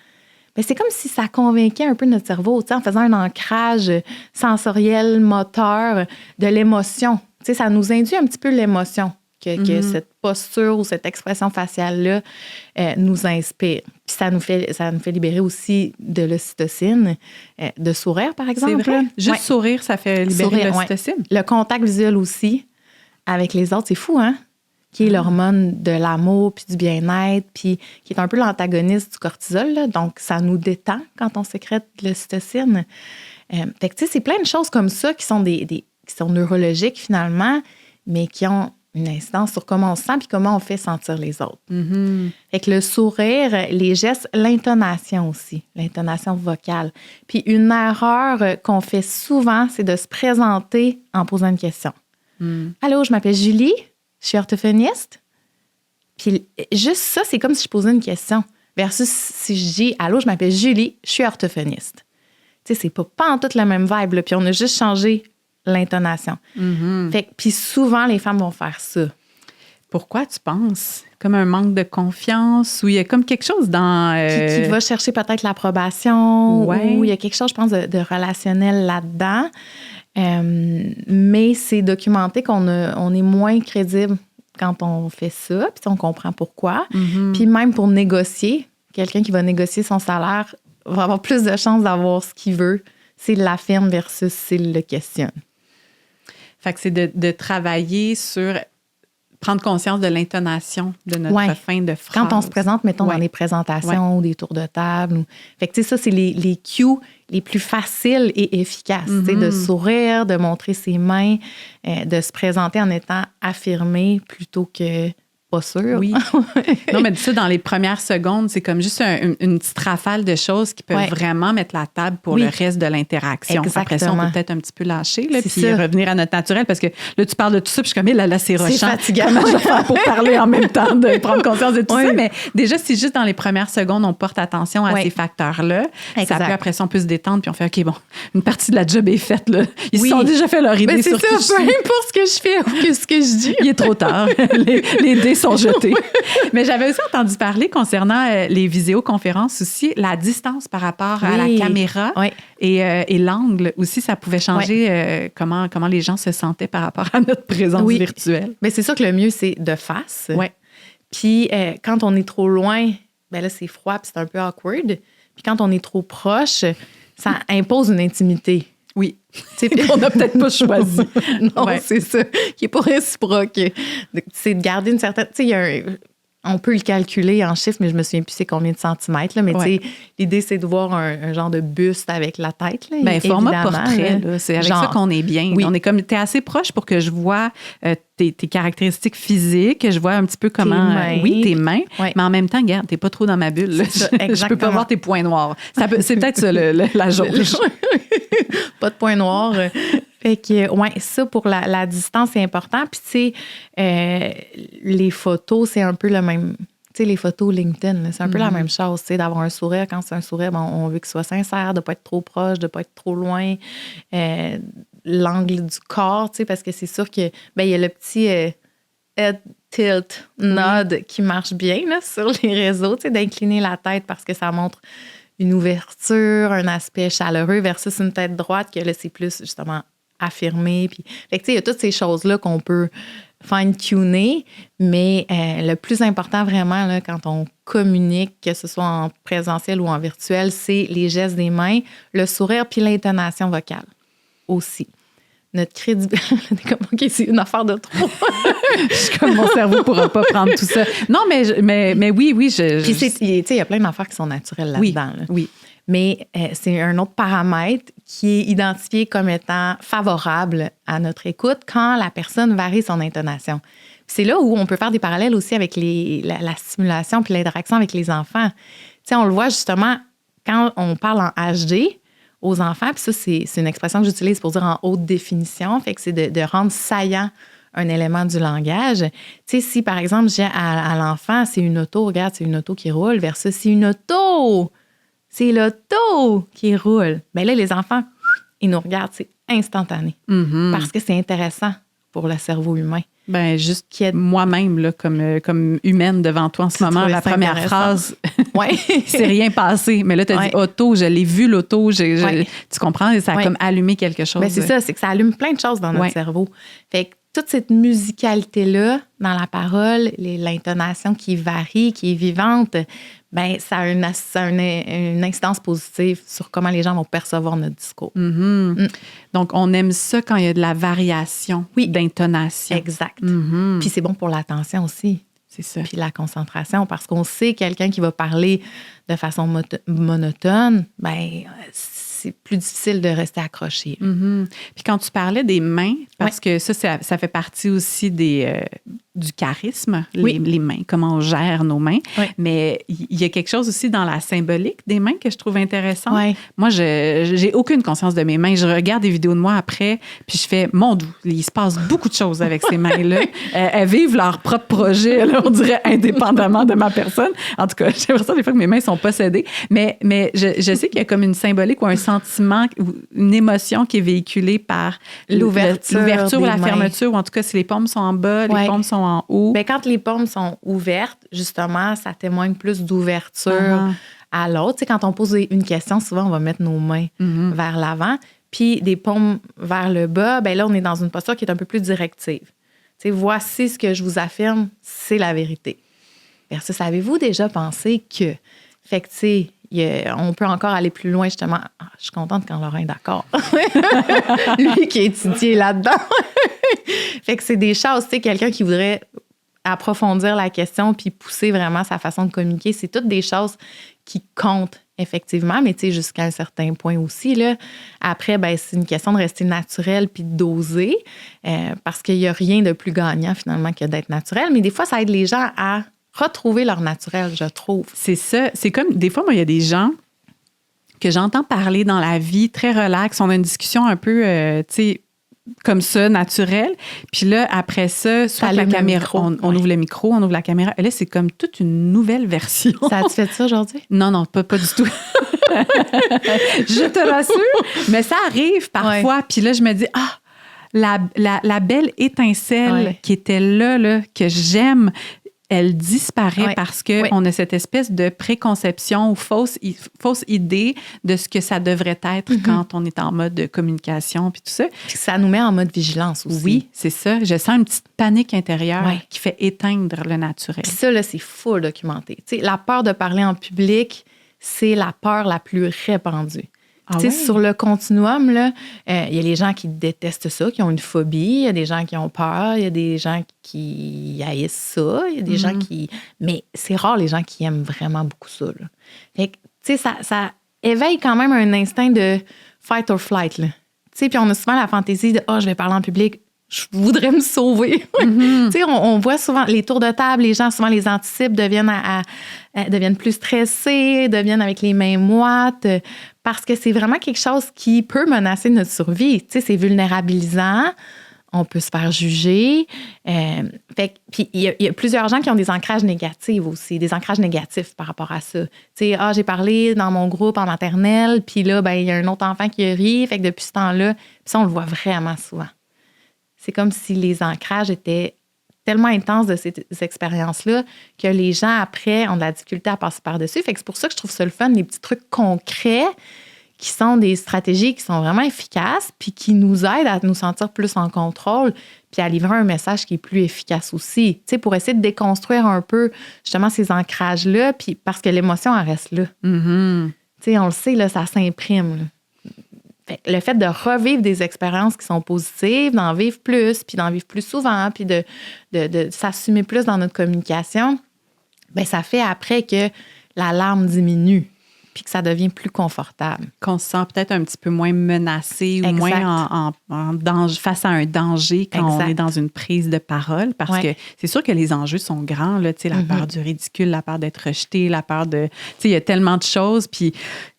bien, c'est comme si ça convainquait un peu notre cerveau, en faisant un ancrage sensoriel, moteur, de l'émotion. Ça nous induit un petit peu l'émotion que cette posture ou cette expression faciale-là nous inspire. Puis ça nous fait libérer aussi de l'ocytocine, de sourire, par exemple. C'est vrai? Juste sourire, ça fait libérer l'ocytocine? Le contact visuel aussi avec les autres, c'est fou, hein? Qui est l'hormone de l'amour puis du bien-être, puis qui est un peu l'antagoniste du cortisol, là. Donc, ça nous détend quand on sécrète de l'ocytocine. Fait que, tu sais, c'est plein de choses comme ça qui sont qui sont neurologiques finalement, mais qui ont une incidence sur comment on se sent puis comment on fait sentir les autres. Fait que le sourire, les gestes, l'intonation aussi, l'intonation vocale. Puis une erreur qu'on fait souvent, c'est de se présenter en posant une question. Allô, je m'appelle Julie, je suis orthophoniste. Puis juste ça, c'est comme si je posais une question. Versus si je dis allô, je m'appelle Julie, je suis orthophoniste. Tu sais, c'est pas en toute la même vibe, là, puis on a juste changé l'intonation. Fait que, puis souvent, les femmes vont faire ça. Pourquoi tu penses? Comme un manque de confiance ou il y a comme quelque chose dans... Qui va chercher peut-être l'approbation Ouais. ou il y a quelque chose, je pense, de relationnel là-dedans. Mais c'est documenté qu'on est moins crédible quand on fait ça, puis on comprend pourquoi. Puis même pour négocier, quelqu'un qui va négocier son salaire va avoir plus de chances d'avoir ce qu'il veut s'il l'affirme versus s'il le questionne. Fait que c'est de travailler sur prendre conscience de l'intonation de notre fin de phrase. Quand on se présente, mettons, dans des présentations ou des tours de table. Fait que, tu sais, ça, c'est les cues les plus faciles et efficaces. Tu sais, de sourire, de montrer ses mains, de se présenter en étant affirmé plutôt que pas sûr. Oui. Non, mais ça, dans les premières secondes, c'est comme juste une petite rafale de choses qui peuvent vraiment mettre la table pour le reste de l'interaction. Exactement. Après ça, on peut peut-être un petit peu lâcher, là, puis ça. revenir à notre naturel, parce que là, tu parles de tout ça, puis je suis comme, là, c'est rochant. C'est fatigant. Comment je vais faire pour parler en même temps, de prendre conscience de tout ça? Mais déjà, si juste dans les premières secondes, on porte attention à ces facteurs-là, ça peut, après ça, on peut se détendre, puis on fait, OK, bon, une partie de la job est faite, là. Ils se sont déjà fait leur idée sur qui je suis. Peu importe ce que je fais ou ce que je dis. Il est trop tard. Les dés sont jetés. Mais j'avais aussi entendu parler concernant les visioconférences aussi, la distance par rapport à la caméra et l'angle aussi, ça pouvait changer comment les gens se sentaient par rapport à notre présence virtuelle. Mais c'est sûr que le mieux, c'est de face. Oui. Puis quand on est trop loin, ben là, c'est froid puis c'est un peu awkward. Puis quand on est trop proche, ça impose une intimité. Oui. On n'a peut-être pas choisi. Non, c'est ça, qui n'est pas réciproque. C'est de garder une certaine... Tu sais, on peut le calculer en chiffres, mais je me souviens plus c'est combien de centimètres. Là, mais tu sais, l'idée, c'est de voir un genre de buste avec la tête. Là, bien, format portrait, là, c'est avec ça qu'on est bien. Oui. On est comme, t'es assez proche pour que je vois tes caractéristiques physiques, je vois un petit peu comment... tes mains. Mais en même temps, regarde, t'es pas trop dans ma bulle. Là. Je peux pas voir tes points noirs. C'est peut-être ça, la jauge. Pas de points noirs. Fait que, ça, pour la distance, c'est important. Puis, tu sais, les photos, c'est un peu le même. Tu sais, les photos LinkedIn, là, c'est un peu la même chose, tu sais, d'avoir un sourire. Quand c'est un sourire, on veut qu'il soit sincère, de ne pas être trop proche, de ne pas être trop loin. L'angle du corps, tu sais, parce que c'est sûr que, il y a le petit head tilt nod qui marche bien, là, sur les réseaux, tu sais, d'incliner la tête parce que ça montre une ouverture, un aspect chaleureux versus une tête droite que là, c'est plus, justement, affirmé. Puis, fait que, tu sais, il y a toutes ces choses-là qu'on peut fine-tuner, mais le plus important vraiment, là, quand on communique, que ce soit en présentiel ou en virtuel, c'est les gestes des mains, le sourire puis l'intonation vocale aussi. Notre crédibilité... OK, c'est une affaire de trop. Je suis comme, mon cerveau ne pourra pas prendre tout ça. Non, mais oui. Puis, tu sais, il y a plein d'affaires qui sont naturelles là-dedans. Oui. Mais c'est un autre paramètre qui est identifié comme étant favorable à notre écoute quand la personne varie son intonation. Puis c'est là où on peut faire des parallèles aussi avec la stimulation puis l'interaction avec les enfants. Tu sais, on le voit justement quand on parle en HD aux enfants, puis ça, c'est une expression que j'utilise pour dire en haute définition, fait que c'est de rendre saillant un élément du langage. Tu sais, si par exemple, j'ai à l'enfant, c'est une auto, regarde, c'est une auto qui roule, versus c'est une auto... C'est l'auto qui roule. Bien là, les enfants, ils nous regardent, c'est instantané. Parce que c'est intéressant pour le cerveau humain. Bien, juste moi-même, là, comme humaine devant toi en ce moment, la première phrase, c'est rien passé. Mais là, tu as dit auto, je l'ai vu l'auto, tu comprends? Ça a comme allumé quelque chose. Bien, c'est ça, c'est que ça allume plein de choses dans notre cerveau. Fait que toute cette musicalité-là dans la parole, l'intonation qui varie, qui est vivante, bien, ça a une incidence positive sur comment les gens vont percevoir notre discours. Donc, on aime ça quand il y a de la variation d'intonation. Exact. Puis c'est bon pour l'attention aussi. C'est ça. Puis la concentration, parce qu'on sait quelqu'un qui va parler de façon monotone, bien, c'est plus difficile de rester accroché. Puis quand tu parlais des mains, parce que ça fait partie aussi du charisme, les mains, comment on gère nos mains. Oui. Mais il y a quelque chose aussi dans la symbolique des mains que je trouve intéressant. Oui. Moi, j'ai aucune conscience de mes mains. Je regarde des vidéos de moi après, puis je fais, mon Dieu, il se passe beaucoup de choses avec ces mains-là. Elles vivent leur propre projet, là, on dirait, indépendamment de ma personne. En tout cas, j'ai l'impression des fois que mes mains sont possédées. Mais je sais qu'il y a comme une symbolique ou un sentiment, ou une émotion qui est véhiculée par l'ouverture ou la fermeture, ou en tout cas, si les paumes sont en bas, les paumes sont en haut. Bien, quand les paumes sont ouvertes, justement, ça témoigne plus d'ouverture à l'autre. Tu sais, quand on pose une question, souvent, on va mettre nos mains vers l'avant. Puis des paumes vers le bas, bien là, on est dans une posture qui est un peu plus directive. Tu sais, voici ce que je vous affirme, c'est la vérité. Versus, avez-vous déjà pensé que... Fait que, tu sais, on peut encore aller plus loin, justement. Je suis contente quand Laurent est d'accord. Lui qui a étudié là-dedans. Fait que c'est des choses, tu sais, quelqu'un qui voudrait approfondir la question puis pousser vraiment sa façon de communiquer, c'est toutes des choses qui comptent effectivement, mais tu sais, jusqu'à un certain point aussi, là. Après, ben c'est une question de rester naturel puis d'oser, parce qu'il n'y a rien de plus gagnant, finalement, que d'être naturel. Mais des fois, ça aide les gens à retrouver leur naturel, je trouve. C'est ça. C'est comme, des fois, moi, il y a des gens que j'entends parler dans la vie, très relax. On a une discussion un peu, tu sais, comme ça, naturelle. Puis là, après ça, soit la caméra, on ouvre le micro, on ouvre la caméra. Et là, c'est comme toute une nouvelle version. Ça a-tu fait ça aujourd'hui? Non, pas du tout. Je te rassure. Mais ça arrive parfois. Puis là, je me dis, la belle étincelle qui était là, que j'aime, elle disparaît parce qu'on a cette espèce de préconception ou fausse idée de ce que ça devrait être quand on est en mode de communication puis tout ça. Puis ça nous met en mode vigilance aussi. Oui, c'est ça. Je sens une petite panique intérieure qui fait éteindre le naturel. Puis ça, là, c'est full documenté. Tu sais, la peur de parler en public, c'est la peur la plus répandue. Sur le continuum, là, y a les gens qui détestent ça, qui ont une phobie, il y a des gens qui ont peur, il y a des gens qui haïssent ça, il y a des gens qui... Mais c'est rare les gens qui aiment vraiment beaucoup ça, là. Fait que, tu sais, ça éveille quand même un instinct de fight or flight, là. Tu sais, puis on a souvent la fantaisie de « je vais parler en public, je voudrais me sauver. » Tu sais, on voit souvent les tours de table, les gens souvent les anticipent, deviennent plus stressés, deviennent avec les mains moites, parce que c'est vraiment quelque chose qui peut menacer notre survie. Tu sais, c'est vulnérabilisant, on peut se faire juger. Puis il y a plusieurs gens qui ont des ancrages négatifs aussi, des ancrages négatifs par rapport à ça. Tu sais, j'ai parlé dans mon groupe en maternelle, puis là, ben il y a un autre enfant qui rit, fait que depuis ce temps-là, puis ça, on le voit vraiment souvent. C'est comme si les ancrages étaient tellement intenses de ces expériences-là que les gens, après, ont de la difficulté à passer par-dessus. Fait que c'est pour ça que je trouve ça le fun, les petits trucs concrets qui sont des stratégies qui sont vraiment efficaces puis qui nous aident à nous sentir plus en contrôle puis à livrer un message qui est plus efficace aussi. Tu sais, pour essayer de déconstruire un peu, justement, ces ancrages-là, puis parce que l'émotion, elle reste là. Tu sais, on le sait, là, ça s'imprime, là. Fait que le fait de revivre des expériences qui sont positives, d'en vivre plus, puis d'en vivre plus souvent, puis de s'assumer plus dans notre communication, bien, ça fait après que l'alarme diminue, puis que ça devient plus confortable. Qu'on se sent peut-être un petit peu moins menacé ou moins en danger, face à un danger quand on est dans une prise de parole. Parce que c'est sûr que les enjeux sont grands, là, la peur du ridicule, la peur d'être rejeté, la peur de... Il y a tellement de choses, puis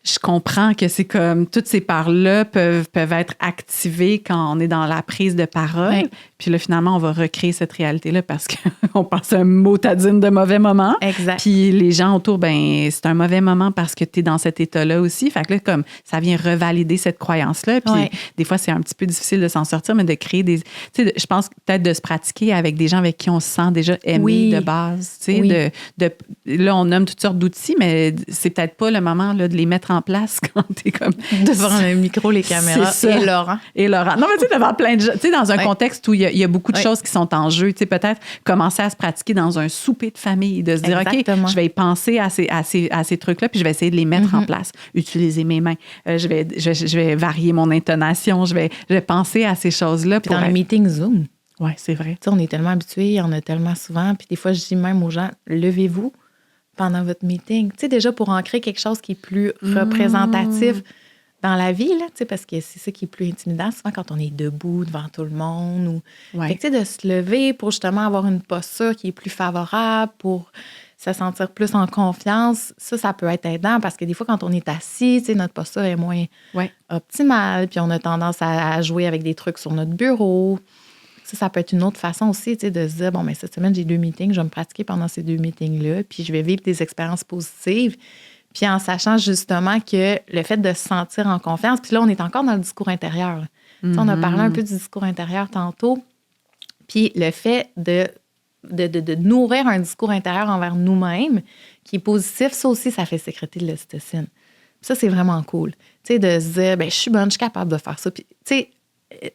je comprends que c'est comme toutes ces peurs-là peuvent être activées quand on est dans la prise de parole. Oui. Puis là, finalement, on va recréer cette réalité-là parce qu'on passe un motadine de mauvais moment. Exact. Puis les gens autour, ben c'est un mauvais moment parce que tu es dans cet état-là aussi. Fait que là, comme ça vient revalider cette croyance-là. Puis des fois, c'est un petit peu difficile de s'en sortir, mais de créer des... Tu sais, je pense peut-être de se pratiquer avec des gens avec qui on se sent déjà aimé de base. Tu sais, là, on nomme toutes sortes d'outils, mais c'est peut-être pas le moment là, de les mettre en place quand t'es comme... Devant le micro, les caméras et Laurent. Non, mais tu sais, devant plein de gens. Tu sais, dans un contexte où il y a beaucoup de choses qui sont en jeu. Tu sais, peut-être commencer à se pratiquer dans un souper de famille, de se dire, OK, je vais y penser à ces trucs-là, puis je vais essayer de les mettre en place. Utiliser mes mains. Je vais varier mon intonation. Je vais penser à ces choses-là. Puis dans le meeting Zoom. Oui, c'est vrai. Tu sais, on est tellement habitués, il y en a tellement souvent. Puis des fois, je dis même aux gens, levez-vous pendant votre meeting. Tu sais, déjà pour ancrer quelque chose qui est plus représentatif dans la vie, là, parce que c'est ça qui est plus intimidant, souvent quand on est debout devant tout le monde. Fait que, de se lever pour justement avoir une posture qui est plus favorable, pour se sentir plus en confiance, ça peut être aidant parce que des fois, quand on est assis, notre posture est moins optimale, puis on a tendance à jouer avec des trucs sur notre bureau. Ça peut être une autre façon aussi, de se dire, bon, mais cette semaine, j'ai 2 meetings, je vais me pratiquer pendant ces 2 meetings-là, puis je vais vivre des expériences positives. Puis en sachant justement que le fait de se sentir en confiance, puis là, on est encore dans le discours intérieur. On a parlé un peu du discours intérieur tantôt. Puis le fait de nourrir un discours intérieur envers nous-mêmes qui est positif, ça aussi, ça fait sécréter de l'ocytocine. Ça, c'est vraiment cool. De se dire, je suis bonne, je suis capable de faire ça. Puis,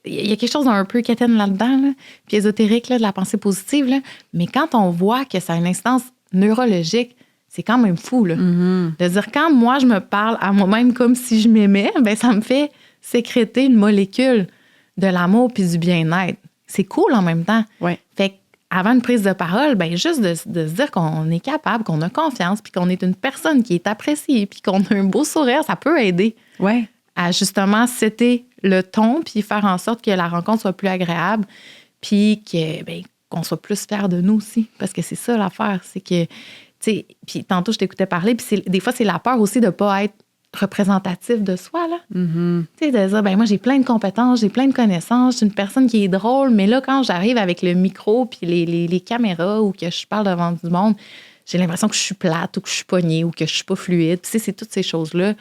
il y a quelque chose d'un peu quétaine là-dedans, là, puis ésotérique, là, de la pensée positive. Là. Mais quand on voit que ça a une instance neurologique, c'est quand même fou. Là. De dire, quand moi, je me parle à moi-même comme si je m'aimais, ça me fait sécréter une molécule de l'amour puis du bien-être. C'est cool en même temps. Ouais. Fait qu'avant une prise de parole, juste de se dire qu'on est capable, qu'on a confiance, puis qu'on est une personne qui est appréciée, puis qu'on a un beau sourire, ça peut aider à justement setter le ton, puis faire en sorte que la rencontre soit plus agréable, puis qu'on soit plus fiers de nous aussi. Parce que c'est ça l'affaire, c'est que, puis tantôt je t'écoutais parler, puis des fois c'est la peur aussi de ne pas être représentatif de soi, là. Mm-hmm. Tu sais, de dire, moi, j'ai plein de compétences, j'ai plein de connaissances, je suis une personne qui est drôle, mais là, quand j'arrive avec le micro puis les caméras ou que je parle devant du monde, j'ai l'impression que je suis plate ou que je suis pognée ou que je suis pas fluide. Puis, c'est toutes ces choses-là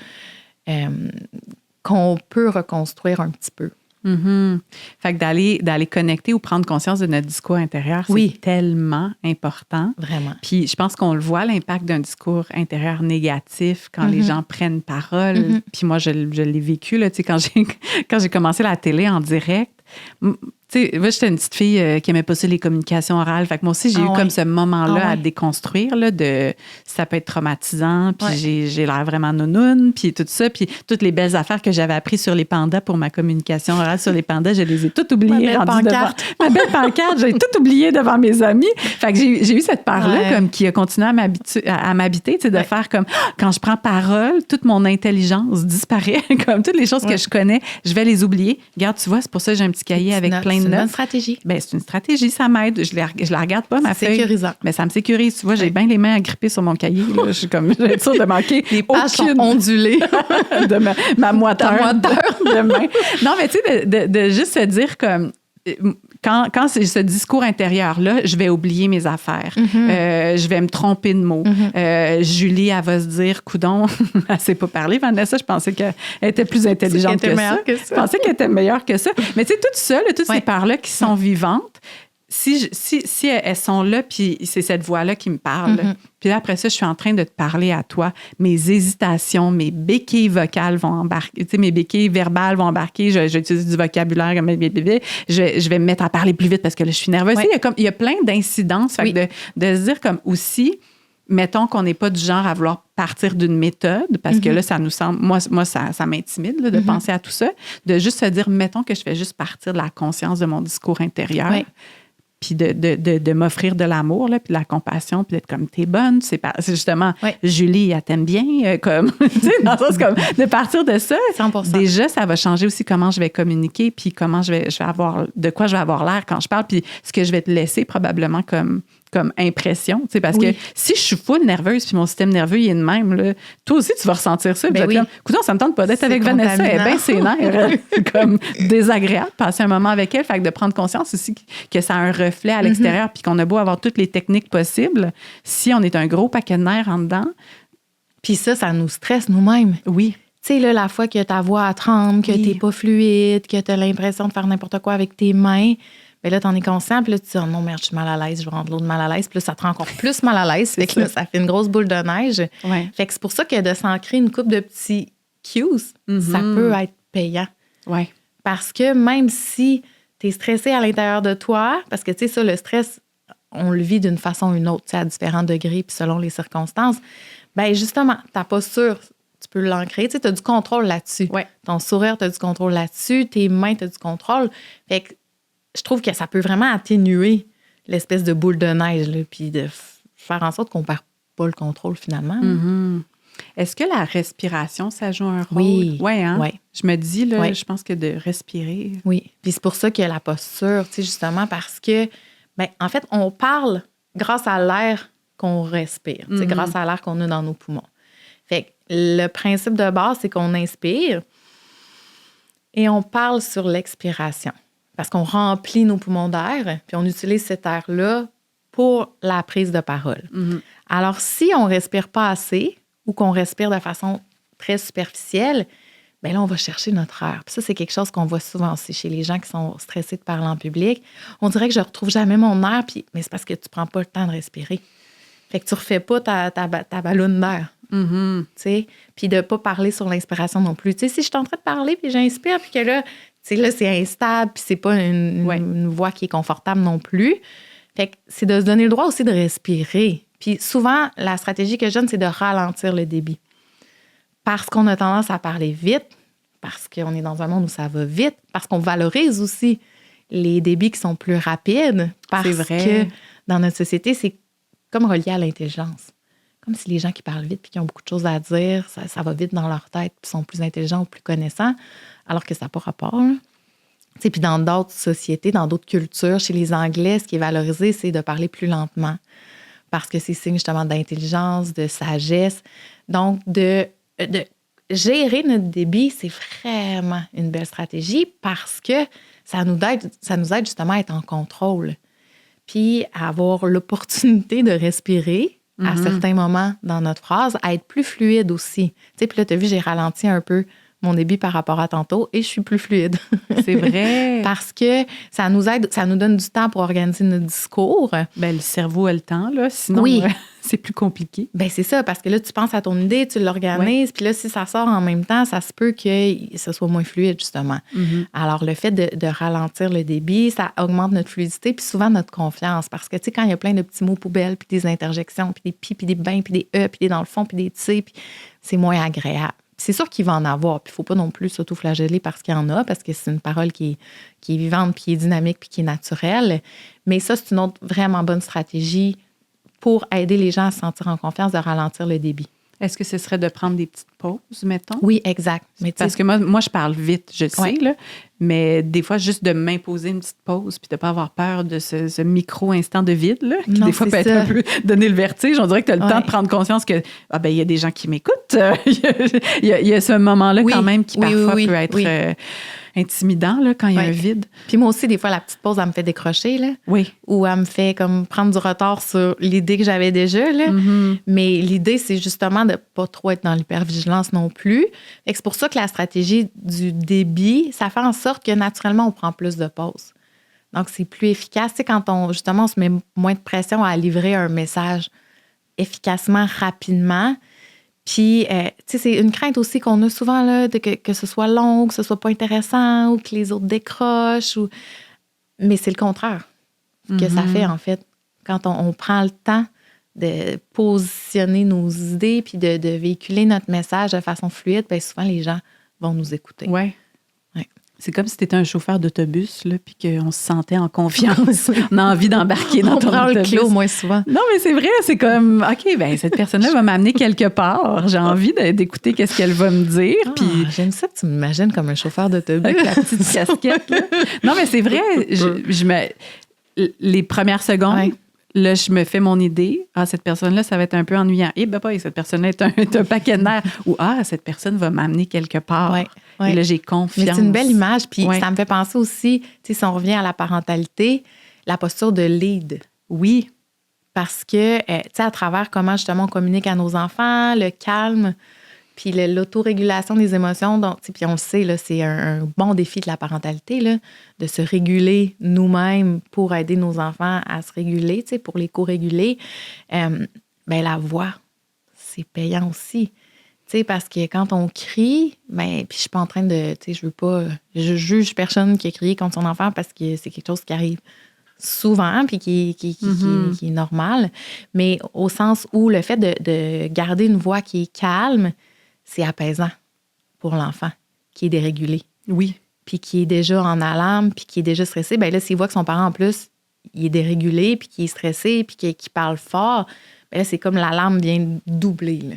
qu'on peut reconstruire un petit peu. Mm-hmm. Fait que d'aller connecter ou prendre conscience de notre discours intérieur, c'est tellement important. Vraiment. Puis je pense qu'on le voit, l'impact d'un discours intérieur négatif quand les gens prennent parole. Puis moi, je l'ai vécu, là, quand j'ai commencé la télé en direct. Tu sais, moi, j'étais une petite fille qui aimait pas ça, les communications orales. Fait que moi aussi, j'ai eu comme ce moment-là à déconstruire, là, de ça peut être traumatisant, puis j'ai l'air vraiment nounoune, puis tout ça. Puis toutes les belles affaires que j'avais apprises sur les pandas pour ma communication orale sur les pandas, je les ai toutes oubliées. Ma belle pancarte, j'ai tout oublié devant mes amis. Fait que j'ai eu cette part-là comme qui a continué à m'habiter, tu sais, de faire comme, quand je prends parole, toute mon intelligence disparaît, comme toutes les choses que je connais, je vais les oublier. Regarde, tu vois, c'est pour ça que j'ai un petit cahier avec plein de notes. C'est une bonne stratégie. C'est une stratégie, ça m'aide. Je la regarde pas, ma feuille. C'est sécurisant. Mais ça me sécurise. Tu vois, j'ai bien les mains agrippées sur mon cahier. Là. Je suis comme, j'ai être sûre de manquer les pages sont ondulées de ma moiteur de main. Non, mais tu sais, de juste se dire comme... Quand c'est ce discours intérieur-là, je vais oublier mes affaires. Je vais me tromper de mots. Julie, elle va se dire, coudon, elle ne sait pas parler. Vanessa, je pensais qu'elle était plus intelligente que ça. Je pensais qu'elle était meilleure que ça. Mais tu sais, toutes seules, toutes ces parts-là qui sont vivantes, si elles sont là, puis c'est cette voix-là qui me parle, puis après ça, je suis en train de te parler à toi, mes hésitations, mes béquilles vocales vont embarquer, tu sais, mes béquilles verbales vont embarquer, j'utilise du vocabulaire, je vais me mettre à parler plus vite parce que là, je suis nerveuse. Tu sais, il y a plein d'incidences, fait que de se dire comme aussi, mettons qu'on n'est pas du genre à vouloir partir d'une méthode, parce que là, ça nous semble... Moi ça m'intimide là, de penser à tout ça, de juste se dire, mettons que je fais juste partir de la conscience de mon discours intérieur, puis de m'offrir de l'amour, là, puis de la compassion, puis d'être comme, t'es bonne, c'est justement, Julie, elle t'aime bien, comme, tu sais, dans le sens comme, de partir de ça, 100%. Déjà, ça va changer aussi comment je vais communiquer, puis comment je vais avoir, de quoi je vais avoir l'air quand je parle, puis ce que je vais te laisser probablement comme impression, tu sais, parce que si je suis full nerveuse puis mon système nerveux il est de même, là, toi aussi tu vas ressentir ça, puis comme, écoute, ça me tente pas d'être avec Vanessa, elle est bien sénère, comme désagréable, passer un moment avec elle, fait que de prendre conscience aussi que ça a un reflet à l'extérieur, puis qu'on a beau avoir toutes les techniques possibles, si on est un gros paquet de nerfs en dedans. Puis ça nous stresse nous-mêmes. Oui. Tu sais, là, la fois que ta voix tremble, que t'es pas fluide, que t'as l'impression de faire n'importe quoi avec tes mains, bien là, t'en es conscient, puis là, tu te dis, oh non, merde, je suis mal à l'aise, je vais rendre l'autre mal à l'aise, puis là, ça te rend encore plus mal à l'aise, fait que là, ça fait une grosse boule de neige. Fait que c'est pour ça que de s'ancrer une couple de petits cues, ça peut être payant. Parce que même si t'es stressé à l'intérieur de toi, parce que, tu sais, ça, le stress, on le vit d'une façon ou une autre, tu sais, à différents degrés, puis selon les circonstances, bien, justement, ta posture, tu peux l'ancrer, tu sais, t'as du contrôle là-dessus. Ton sourire, t'as du contrôle là-dessus, tes mains, t'as du contrôle. Fait que je trouve que ça peut vraiment atténuer l'espèce de boule de neige, là, puis de faire en sorte qu'on ne perd pas le contrôle finalement. Est-ce que la respiration, ça joue un rôle? Oui. Oui, hein? Oui. Je me dis, là, Oui. je pense que de respirer... Oui. Puis c'est pour ça que la posture, tu sais, justement, parce que, en fait, on parle grâce à l'air qu'on respire, tu sais, grâce à l'air qu'on a dans nos poumons. Fait que le principe de base, c'est qu'on inspire et on parle sur l'expiration. Parce qu'on remplit nos poumons d'air, puis on utilise cet air-là pour la prise de parole. Alors, si on ne respire pas assez ou qu'on respire de façon très superficielle, bien là, on va chercher notre air. Puis ça, c'est quelque chose qu'on voit souvent aussi chez les gens qui sont stressés de parler en public. On dirait que je ne retrouve jamais mon air, mais c'est parce que tu ne prends pas le temps de respirer. Fait que tu ne refais pas ta ballonne d'air. Tu sais, puis de ne pas parler sur l'inspiration non plus. Tu sais, si je suis en train de parler, puis j'inspire, puis que là, tu sais, là, c'est instable, puis c'est pas une voix qui est confortable non plus. Fait que c'est de se donner le droit aussi de respirer. Puis souvent, la stratégie que je donne, c'est de ralentir le débit. Parce qu'on a tendance à parler vite, parce qu'on est dans un monde où ça va vite, parce qu'on valorise aussi les débits qui sont plus rapides, parce que dans notre société, c'est comme relié à l'intelligence. Comme si les gens qui parlent vite puis qui ont beaucoup de choses à dire, ça va vite dans leur tête puis sont plus intelligents ou plus connaissants, alors que ça n'a pas rapport. Puis dans d'autres sociétés, dans d'autres cultures, chez les Anglais, ce qui est valorisé, c'est de parler plus lentement parce que c'est signe justement d'intelligence, de sagesse. Donc, de gérer notre débit, c'est vraiment une belle stratégie parce que ça nous aide justement à être en contrôle puis à avoir l'opportunité de respirer à certains moments dans notre phrase, à être plus fluide aussi. Tu sais, puis là, tu as vu, j'ai ralenti un peu mon débit par rapport à tantôt et je suis plus fluide. C'est vrai. Parce que ça nous aide, ça nous donne du temps pour organiser notre discours. Bien, le cerveau a le temps, là. Sinon, c'est plus compliqué. Bien, c'est ça, parce que là, tu penses à ton idée, tu l'organises, puis là, si ça sort en même temps, ça se peut que ce soit moins fluide, justement. Alors, le fait de ralentir le débit, ça augmente notre fluidité, puis souvent notre confiance. Parce que, tu sais, quand il y a plein de petits mots poubelles, puis des interjections, puis des pis, puis des bains, puis des puis des dans le fond, puis des t's, puis c'est moins agréable. C'est sûr qu'il va en avoir, puis il ne faut pas non plus s'auto-flageller parce qu'il y en a, parce que c'est une parole qui est vivante, puis qui est dynamique, puis qui est naturelle. Mais ça, c'est une autre vraiment bonne stratégie pour aider les gens à se sentir en confiance, de ralentir le débit. Est-ce que ce serait de prendre des petites pauses, mettons? Oui, exact. Mais parce que moi, je parle vite, je sais, là, mais des fois, juste de m'imposer une petite pause puis de ne pas avoir peur de ce micro-instant de vide, là, qui des fois peut être un peu donner le vertige. On dirait que tu as le temps de prendre conscience que il y a des gens qui m'écoutent. Il y a ce moment-là quand même qui parfois peut être intimidant là, quand il y a un vide. Puis moi aussi, des fois, la petite pause, elle me fait décrocher. Là, ou elle me fait comme prendre du retard sur l'idée que j'avais déjà. Là. Mais l'idée, c'est justement de ne pas trop être dans l'hypervigilance non plus. Et c'est pour ça que la stratégie du débit, ça fait en sorte que naturellement, on prend plus de pauses. Donc, c'est plus efficace. C'est quand on se met moins de pression à livrer un message efficacement, rapidement. Puis, tu sais, c'est une crainte aussi qu'on a souvent, là, que ce soit long, que ce soit pas intéressant, ou que les autres décrochent. Mais c'est le contraire que ça fait, en fait. Quand on prend le temps de positionner nos idées puis de véhiculer notre message de façon fluide, bien souvent, les gens vont nous écouter. Oui. C'est comme si tu étais un chauffeur d'autobus, là, puis qu'on se sentait en confiance. On a envie d'embarquer dans ton autobus. On prend le clos moins souvent. Non, mais c'est vrai, c'est comme, OK, bien, cette personne-là va m'amener quelque part. J'ai envie d'écouter qu'est-ce qu'elle va me dire. Puis j'aime ça que tu m'imagines comme un chauffeur d'autobus. Avec la petite casquette. Là. Non, mais c'est vrai, les premières secondes, là, je me fais mon idée. Cette personne-là, ça va être un peu ennuyant. Cette personne-là est un paquet de nerfs. Ou, cette personne va m'amener quelque part. Et là, j'ai confiance. Mais c'est une belle image. Puis ça me fait penser aussi, tu sais, si on revient à la parentalité, la posture de lead. Oui. Parce que, tu sais, à travers comment, justement, on communique à nos enfants, le calme, puis l'autorégulation des émotions. Donc, puis on le sait, là, c'est un bon défi de la parentalité, là, de se réguler nous-mêmes pour aider nos enfants à se réguler, tu sais, pour les co-réguler. La voix, c'est payant aussi. Tu sais, parce que quand on crie, puis je suis pas en train de, tu sais, je juge personne qui a crié contre son enfant parce que c'est quelque chose qui arrive souvent puis qui est normal. Mais au sens où le fait de garder une voix qui est calme, c'est apaisant pour l'enfant qui est dérégulé. Oui. Puis qui est déjà en alarme puis qui est déjà stressé. Bien là, s'il voit que son parent, en plus, il est dérégulé puis qu'il est stressé puis qu'il parle fort, ben là, c'est comme l'alarme vient doubler. Là.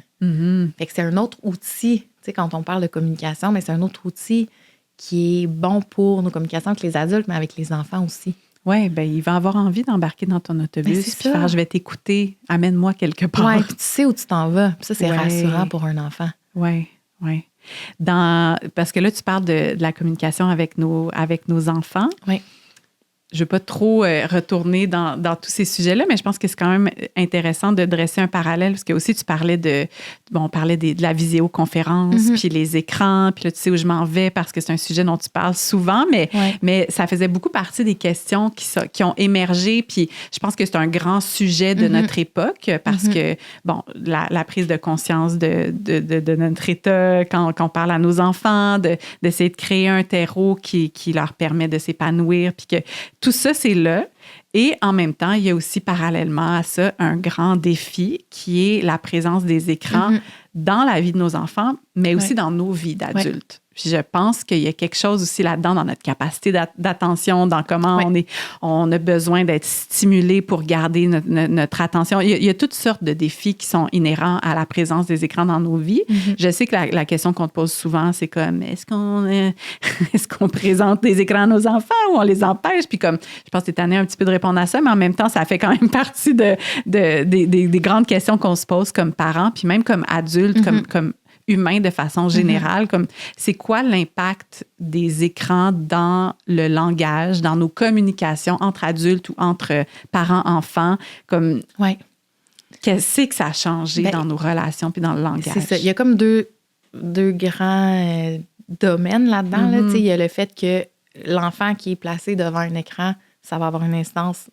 Fait que c'est un autre outil. Tu sais, quand on parle de communication, mais c'est un autre outil qui est bon pour nos communications avec les adultes, mais avec les enfants aussi. Oui, bien, il va avoir envie d'embarquer dans ton autobus puis faire « je vais t'écouter, amène-moi quelque part ». Oui, puis tu sais où tu t'en vas. Puis ça, c'est rassurant pour un enfant. Oui, oui. Parce que là, tu parles de la communication avec nos enfants. Oui. Je ne veux pas trop retourner dans tous ces sujets-là, mais je pense que c'est quand même intéressant de dresser un parallèle, parce que aussi tu parlais de la visioconférence, puis les écrans, puis là, tu sais où je m'en vais, parce que c'est un sujet dont tu parles souvent, mais ça faisait beaucoup partie des questions qui ont émergé, puis je pense que c'est un grand sujet de notre époque, parce que, bon, la prise de conscience de notre état, quand on parle à nos enfants, d'essayer de créer un terreau qui leur permet de s'épanouir, puis que tout ça, c'est là. Et en même temps, il y a aussi parallèlement à ça un grand défi qui est la présence des écrans dans la vie de nos enfants, mais aussi dans nos vies d'adultes. Puis je pense qu'il y a quelque chose aussi là-dedans dans notre capacité d'attention, dans comment on a besoin d'être stimulé pour garder notre attention. Il y a toutes sortes de défis qui sont inhérents à la présence des écrans dans nos vies. Je sais que la question qu'on te pose souvent, c'est comme, est-ce qu'on présente des écrans à nos enfants ou on les empêche? Puis comme, je pense que tu es tanné un petit peu de répondre à ça, mais en même temps, ça fait quand même partie des grandes questions qu'on se pose comme parents, puis même comme adultes, comme humain de façon générale, comme c'est quoi l'impact des écrans dans le langage, dans nos communications entre adultes ou entre parents-enfants, comme qu'est-ce que ça a changé dans nos relations puis dans le langage? C'est ça. Il y a comme deux grands domaines là-dedans. Là. Il y a le fait que l'enfant qui est placé devant un écran, ça va avoir une instance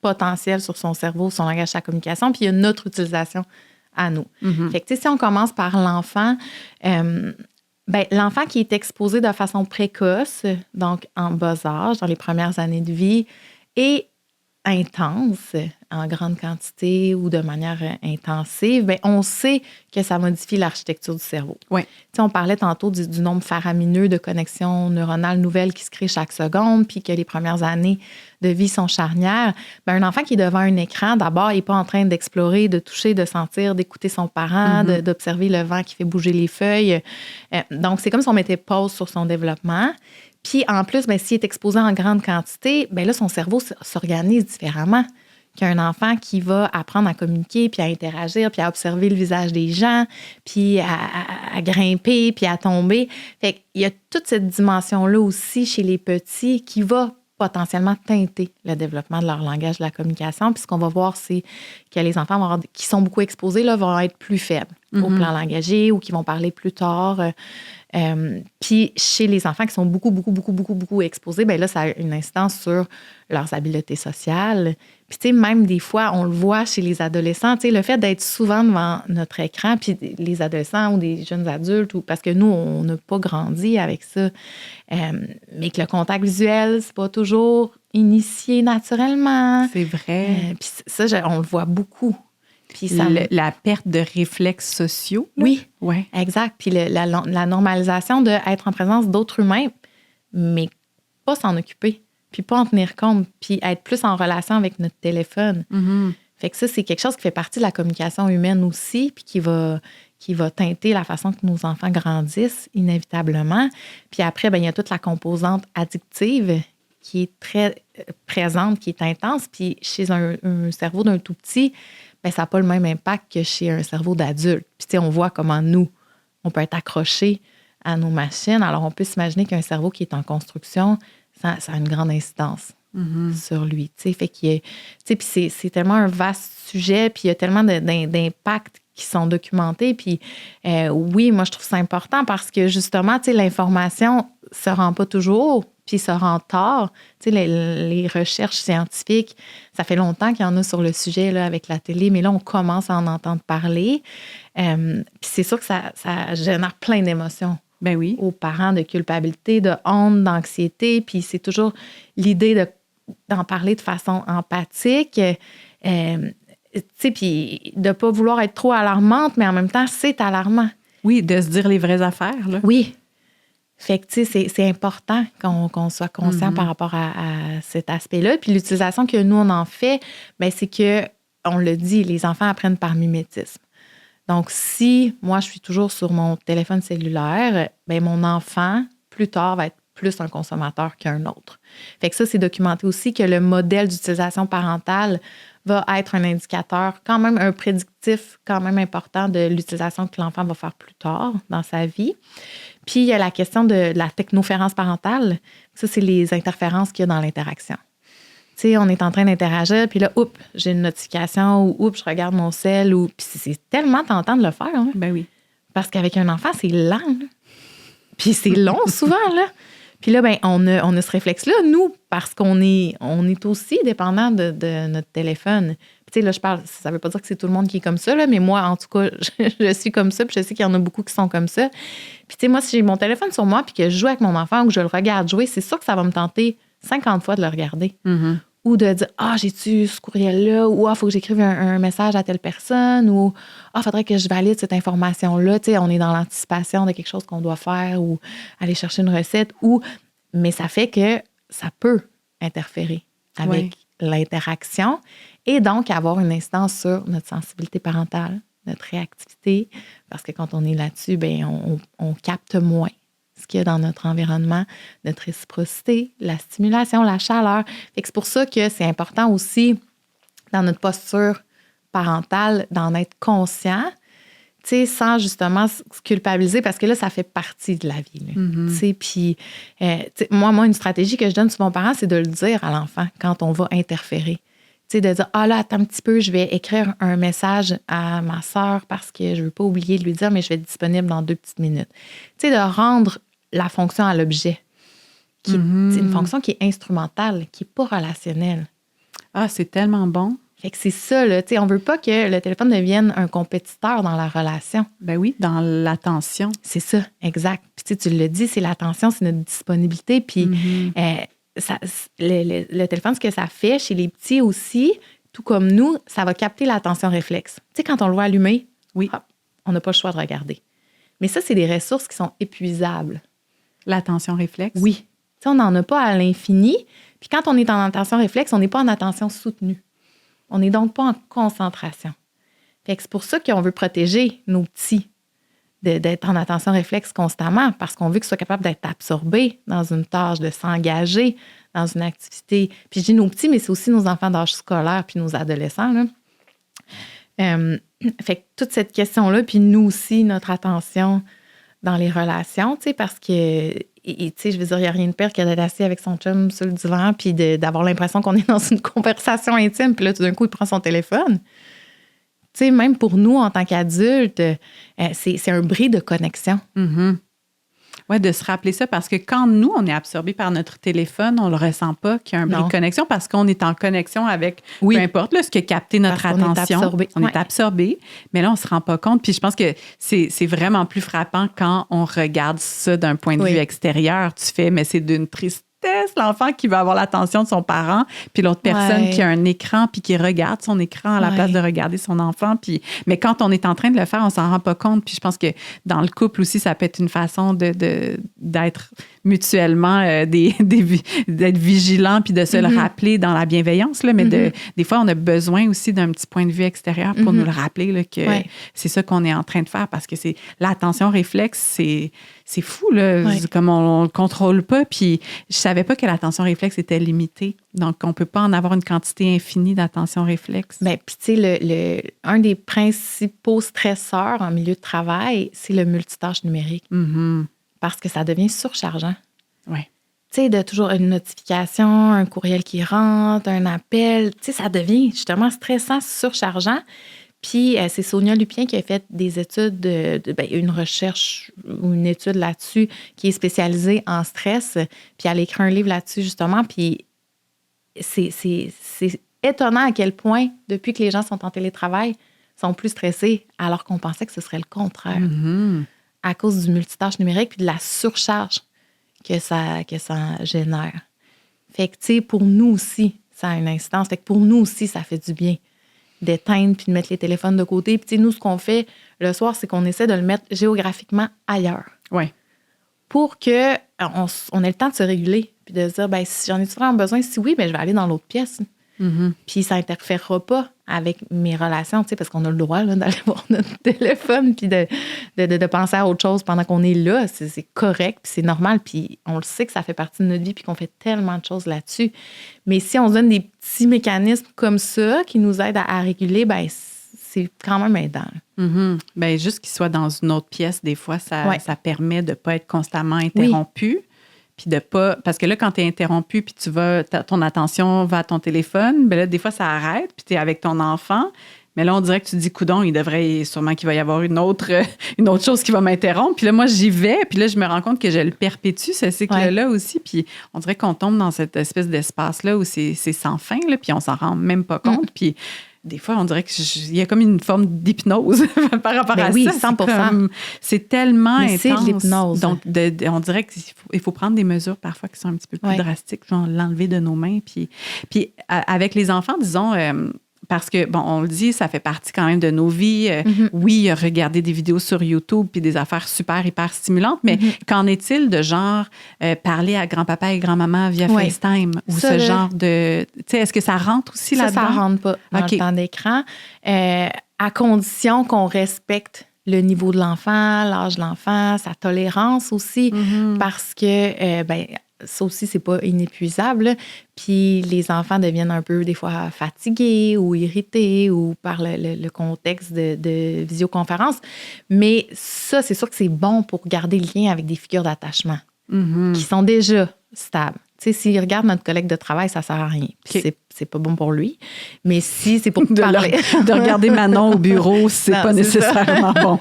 potentielle sur son cerveau, son langage, sa communication, puis il y a notre utilisation à nous. Fait que, si on commence par l'enfant, l'enfant qui est exposé de façon précoce, donc en bas âge, dans les premières années de vie, et intense, en grande quantité ou de manière intensive, on sait que ça modifie l'architecture du cerveau. Oui. On parlait tantôt du nombre faramineux de connexions neuronales nouvelles qui se créent chaque seconde, puis que les premières années de vie sont charnières. Un enfant qui est devant un écran, d'abord, il n'est pas en train d'explorer, de toucher, de sentir, d'écouter son parent, d'observer le vent qui fait bouger les feuilles. Donc, c'est comme si on mettait pause sur son développement. Puis, en plus, s'il est exposé en grande quantité, là, son cerveau s'organise différemment qu'un enfant qui va apprendre à communiquer, puis à interagir, puis à observer le visage des gens, puis à grimper, puis à tomber. Fait qu'il y a toute cette dimension-là aussi chez les petits qui va potentiellement teinter le développement de leur langage, de la communication. Puis ce qu'on va voir, c'est que les enfants qui sont beaucoup exposés là, vont être plus faibles au plan langagier ou qui vont parler plus tard. Puis chez les enfants qui sont beaucoup exposés, là, ça a une incidence sur leurs habiletés sociales. Puis tu sais, même des fois, on le voit chez les adolescents, tu sais, le fait d'être souvent devant notre écran, puis les adolescents ou des jeunes adultes, parce que nous, on n'a pas grandi avec ça, mais que le contact visuel, c'est pas toujours initié naturellement. C'est vrai. Puis ça, on le voit beaucoup. Puis la perte de réflexes sociaux. Là. Oui, ouais. Exact. Puis la normalisation d'être en présence d'autres humains, mais pas s'en occuper, puis pas en tenir compte, puis être plus en relation avec notre téléphone. Fait que ça, c'est quelque chose qui fait partie de la communication humaine aussi, puis qui va teinter la façon que nos enfants grandissent inévitablement. Puis après, il y a toute la composante addictive qui est très présente, qui est intense. Puis chez un cerveau d'un tout petit, ça n'a pas le même impact que chez un cerveau d'adulte. Puis, on voit comment nous, on peut être accrochés à nos machines. Alors, on peut s'imaginer qu'un cerveau qui est en construction, ça a une grande incidence sur lui. Fait puis c'est tellement un vaste sujet, puis il y a tellement d'impacts qui sont documentés. Puis, oui, moi, je trouve ça important parce que, justement, l'information ne se rend pas toujours, puis se rend tard. Les recherches scientifiques, ça fait longtemps qu'il y en a sur le sujet là, avec la télé, mais là, on commence à en entendre parler. Puis c'est sûr que ça génère plein d'émotions. Ben oui. Aux parents, de culpabilité, de honte, d'anxiété. Puis c'est toujours l'idée d'en parler de façon empathique. Puis de ne pas vouloir être trop alarmante, mais en même temps, c'est alarmant. Oui, de se dire les vraies affaires. Là. Oui. Fait que, tu sais, c'est important qu'on soit conscient par rapport à cet aspect-là. Puis l'utilisation que nous, on en fait, c'est que on le dit, les enfants apprennent par mimétisme. Donc, si moi, je suis toujours sur mon téléphone cellulaire, bien, mon enfant, plus tard, va être plus un consommateur qu'un autre. Fait que ça, c'est documenté aussi que le modèle d'utilisation parentale va être un indicateur, quand même un prédictif quand même important de l'utilisation que l'enfant va faire plus tard dans sa vie. Puis, il y a la question de la technoférence parentale. Ça, c'est les interférences qu'il y a dans l'interaction. Tu sais, on est en train d'interagir, puis là, oups, j'ai une notification, ou oups, je regarde mon cell, ou puis c'est tellement tentant de le faire. Hein? Ben oui. Parce qu'avec un enfant, c'est lent. Là. Puis c'est long souvent, là. Puis là, ben, on a ce réflexe-là, nous, parce qu'on est aussi dépendant de notre téléphone. Puis tu sais, là, je parle, ça veut pas dire que c'est tout le monde qui est comme ça, là, mais moi, en tout cas, je suis comme ça, puis je sais qu'il y en a beaucoup qui sont comme ça. Puis tu sais, moi, si j'ai mon téléphone sur moi, puis que je joue avec mon enfant ou que je le regarde jouer, c'est sûr que ça va me tenter 50 fois de le regarder. Mm-hmm. Ou de dire, j'ai-tu ce courriel-là? Ou, faut que j'écrive un message à telle personne? Ou, faudrait que je valide cette information-là. Tu sais, on est dans l'anticipation de quelque chose qu'on doit faire ou aller chercher une recette. Mais ça fait que ça peut interférer avec l'interaction et donc avoir une incidence sur notre sensibilité parentale, notre réactivité. Parce que quand on est là-dessus, bien, on capte moins ce qu'il y a dans notre environnement, notre réciprocité, la stimulation, la chaleur. Fait que c'est pour ça que c'est important aussi, dans notre posture parentale, d'en être conscient, tu sais, sans justement se culpabiliser, parce que là, ça fait partie de la vie. Tu sais, puis, moi, une stratégie que je donne souvent aux parents, c'est de le dire à l'enfant quand on va interférer. Tu sais, de dire, là, attends un petit peu, je vais écrire un message à ma sœur parce que je ne veux pas oublier de lui dire, mais je vais être disponible dans 2 petites minutes. Tu sais, de rendre la fonction à l'objet. C'est une fonction qui est instrumentale, qui n'est pas relationnelle. Ah, c'est tellement bon. Fait que c'est ça, là. Tu sais, on ne veut pas que le téléphone devienne un compétiteur dans la relation. Ben oui, dans l'attention. C'est ça, exact. Puis tu le dis, c'est l'attention, c'est notre disponibilité. Puis le téléphone, ce que ça fait chez les petits aussi, tout comme nous, ça va capter l'attention réflexe. Tu sais, quand on le voit allumer, on n'a pas le choix de regarder. Mais ça, c'est des ressources qui sont épuisables. L'attention réflexe? Oui. Tu sais, on n'en a pas à l'infini. Puis quand on est en attention réflexe, on n'est pas en attention soutenue. On n'est donc pas en concentration. Fait que c'est pour ça qu'on veut protéger nos petits d'être en attention réflexe constamment, parce qu'on veut qu'ils soient capables d'être absorbés dans une tâche, de s'engager dans une activité. Puis je dis nos petits, mais c'est aussi nos enfants d'âge scolaire puis nos adolescents, là. Fait que toute cette question-là, puis nous aussi, notre attention dans les relations, tu sais, parce que, tu sais, je veux dire, il n'y a rien de pire que d'être assis avec son chum sur le divan puis d'avoir l'impression qu'on est dans une conversation intime, puis là, tout d'un coup, il prend son téléphone. Tu sais, même pour nous, en tant qu'adultes, c'est un bris de connexion. Mm-hmm. Oui, de se rappeler ça, parce que quand nous, on est absorbé par notre téléphone, on ne le ressent pas qu'il y a un bris de connexion, parce qu'on est en connexion avec peu importe là, ce qui a capté notre attention. On est absorbé, mais là, on ne se rend pas compte. Puis je pense que c'est vraiment plus frappant quand on regarde ça d'un point de vue extérieur. Tu fais, mais c'est d'une tristesse, l'enfant qui va avoir l'attention de son parent, puis l'autre personne qui a un écran, puis qui regarde son écran à la place de regarder son enfant. Puis, mais quand on est en train de le faire, on s'en rend pas compte. Puis je pense que dans le couple aussi, ça peut être une façon d'être mutuellement, d'être vigilant, puis de se le rappeler dans la bienveillance. Là, mais des fois, on a besoin aussi d'un petit point de vue extérieur pour nous le rappeler là, que c'est ça qu'on est en train de faire, parce que c'est l'attention réflexe, c'est fou, là, comme on ne le contrôle pas. Puis je savais pas que l'attention réflexe était limitée. Donc, on ne peut pas en avoir une quantité infinie d'attention réflexe. Bien, puis tu sais, un des principaux stresseurs en milieu de travail, c'est le multitâche numérique. Mm-hmm. Parce que ça devient surchargeant. Oui. Tu sais, de toujours une notification, un courriel qui rentre, un appel, tu sais, ça devient justement stressant, surchargeant. Puis, c'est Sonia Lupien qui a fait des études, une recherche ou une étude là-dessus qui est spécialisée en stress. Puis, elle a écrit un livre là-dessus, justement. Puis, c'est étonnant à quel point, depuis que les gens sont en télétravail, sont plus stressés, alors qu'on pensait que ce serait le contraire. Mm-hmm. À cause du multitâche numérique puis de la surcharge que ça génère. Fait que, tu sais, pour nous aussi, ça a une incidence. Fait que pour nous aussi, ça fait du bien d'éteindre puis de mettre les téléphones de côté. Puis, tu sais, nous, ce qu'on fait le soir, c'est qu'on essaie de le mettre géographiquement ailleurs. Oui. Pour qu'on ait le temps de se réguler puis de se dire, bien, si j'en ai vraiment besoin, si oui, bien, je vais aller dans l'autre pièce. Mm-hmm. Puis, ça n'interférera pas avec mes relations, tu sais, parce qu'on a le droit là, d'aller voir notre téléphone puis de penser à autre chose pendant qu'on est là. C'est correct, puis c'est normal, puis on le sait que ça fait partie de notre vie puis qu'on fait tellement de choses là-dessus. Mais si on se donne des petits mécanismes comme ça qui nous aident à réguler, ben c'est quand même aidant. Mm-hmm. Bien, juste qu'il soit dans une autre pièce, des fois, ça permet de ne pas être constamment interrompu. Puis de pas. Parce que là, quand tu es interrompu, puis ton attention va à ton téléphone, bien là, des fois, ça arrête, puis tu es avec ton enfant. Mais là, on dirait que tu te dis, coudon, sûrement qu'il va y avoir une autre chose qui va m'interrompre. Puis là, moi, j'y vais, puis là, je me rends compte que je le perpétue, ce cycle-là aussi. Puis on dirait qu'on tombe dans cette espèce d'espace-là où c'est sans fin, là, puis on s'en rend même pas compte. Puis des fois, on dirait qu'il y a comme une forme d'hypnose par rapport à oui, ça. 100%. C'est tellement intense. C'est de l'hypnose. Donc, on dirait qu'il faut prendre des mesures parfois qui sont un petit peu plus drastiques, genre l'enlever de nos mains. Puis avec les enfants, disons... parce que, bon, on le dit, ça fait partie quand même de nos vies. Oui, regarder des vidéos sur YouTube puis des affaires super, hyper stimulantes, mais qu'en est-il de genre parler à grand-papa et grand-maman via FaceTime ou ça, ce genre de... Tu sais, est-ce que ça rentre aussi là-dedans? Ça rentre pas dans le temps d'écran, à condition qu'on respecte le niveau de l'enfant, l'âge de l'enfant, sa tolérance aussi, parce que, ça aussi, c'est pas inépuisable. Puis les enfants deviennent un peu, des fois, fatigués ou irrités ou par le contexte de visioconférence. Mais ça, c'est sûr que c'est bon pour garder le lien avec des figures d'attachement qui sont déjà stables. Tu sais, s'il regarde notre collègue de travail, ça sert à rien. Puis c'est pas bon pour lui. Mais si c'est pour parler... de regarder Manon au bureau, c'est pas nécessairement bon.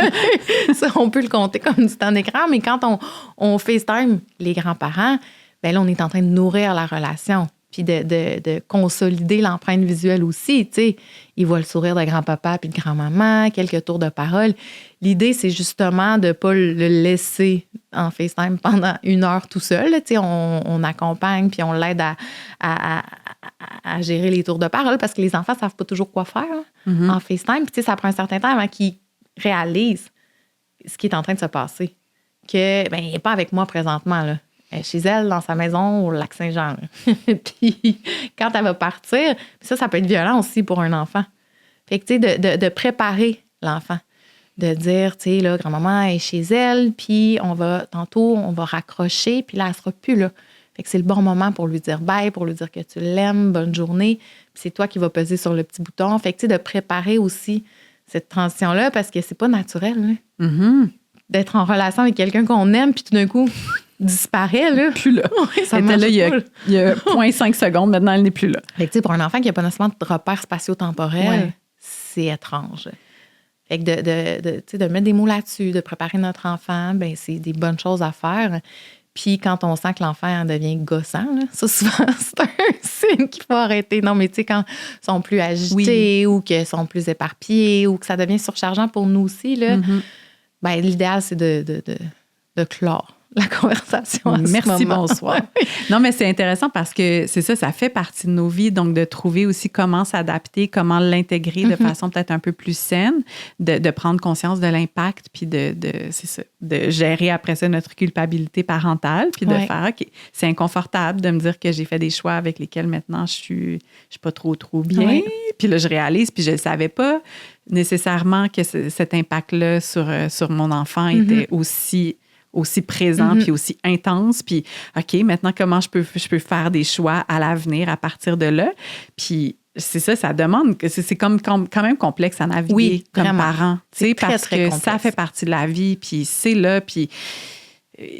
Ça, on peut le compter comme du temps d'écran, mais quand on FaceTime les grands-parents, bien là, on est en train de nourrir la relation, puis de consolider l'empreinte visuelle aussi. Tu sais, il voit le sourire de grand-papa puis de grand-maman, quelques tours de parole. L'idée, c'est justement de ne pas le laisser en FaceTime pendant 1 heure tout seul. Tu sais, on accompagne puis on l'aide à gérer les tours de parole parce que les enfants ne savent pas toujours quoi faire en FaceTime. Puis tu sais, ça prend un certain temps avant qu'ils réalisent ce qui est en train de se passer. Que, bien, il n'est pas avec moi présentement, là. Chez elle, dans sa maison au Lac-Saint-Jean. Puis quand elle va partir, ça peut être violent aussi pour un enfant. Fait que, tu sais, de préparer l'enfant. De dire, tu sais, là, grand-maman est chez elle, puis tantôt, on va raccrocher, puis là, elle sera plus là. Fait que c'est le bon moment pour lui dire bye, pour lui dire que tu l'aimes, bonne journée. Puis c'est toi qui vas peser sur le petit bouton. Fait que, tu sais, de préparer aussi cette transition-là, parce que c'est pas naturel, là. D'être en relation avec quelqu'un qu'on aime, puis tout d'un coup... disparaît, là. Plus là. Ça était là il y a 0.5 secondes. Maintenant, elle n'est plus là. Fait que, tu sais, pour un enfant qui n'a pas nécessairement de repères spatio-temporels, c'est étrange. Fait que de mettre des mots là-dessus, de préparer notre enfant, ben c'est des bonnes choses à faire. Puis quand on sent que l'enfant devient gossant, là, ça, souvent, c'est un signe qu'il faut arrêter. Non, mais tu sais, quand ils sont plus agités ou qu'ils sont plus éparpillés ou que ça devient surchargeant pour nous aussi, là, ben, l'idéal, c'est de clore la conversation. Merci, bonsoir. Non, mais c'est intéressant parce que c'est ça fait partie de nos vies, donc de trouver aussi comment s'adapter, comment l'intégrer de façon peut-être un peu plus saine, de prendre conscience de l'impact, puis c'est ça, de gérer après ça notre culpabilité parentale, puis de faire, OK, c'est inconfortable de me dire que j'ai fait des choix avec lesquels maintenant je suis pas trop bien, puis là, je réalise, puis je ne savais pas nécessairement que cet impact-là sur mon enfant était aussi présent puis aussi intense. Puis, OK, maintenant, comment je peux faire des choix à l'avenir à partir de là? Puis, c'est ça demande que c'est comme quand même complexe à naviguer comme parent. C'est parce très que complexe. Ça fait partie de la vie, puis c'est là, puis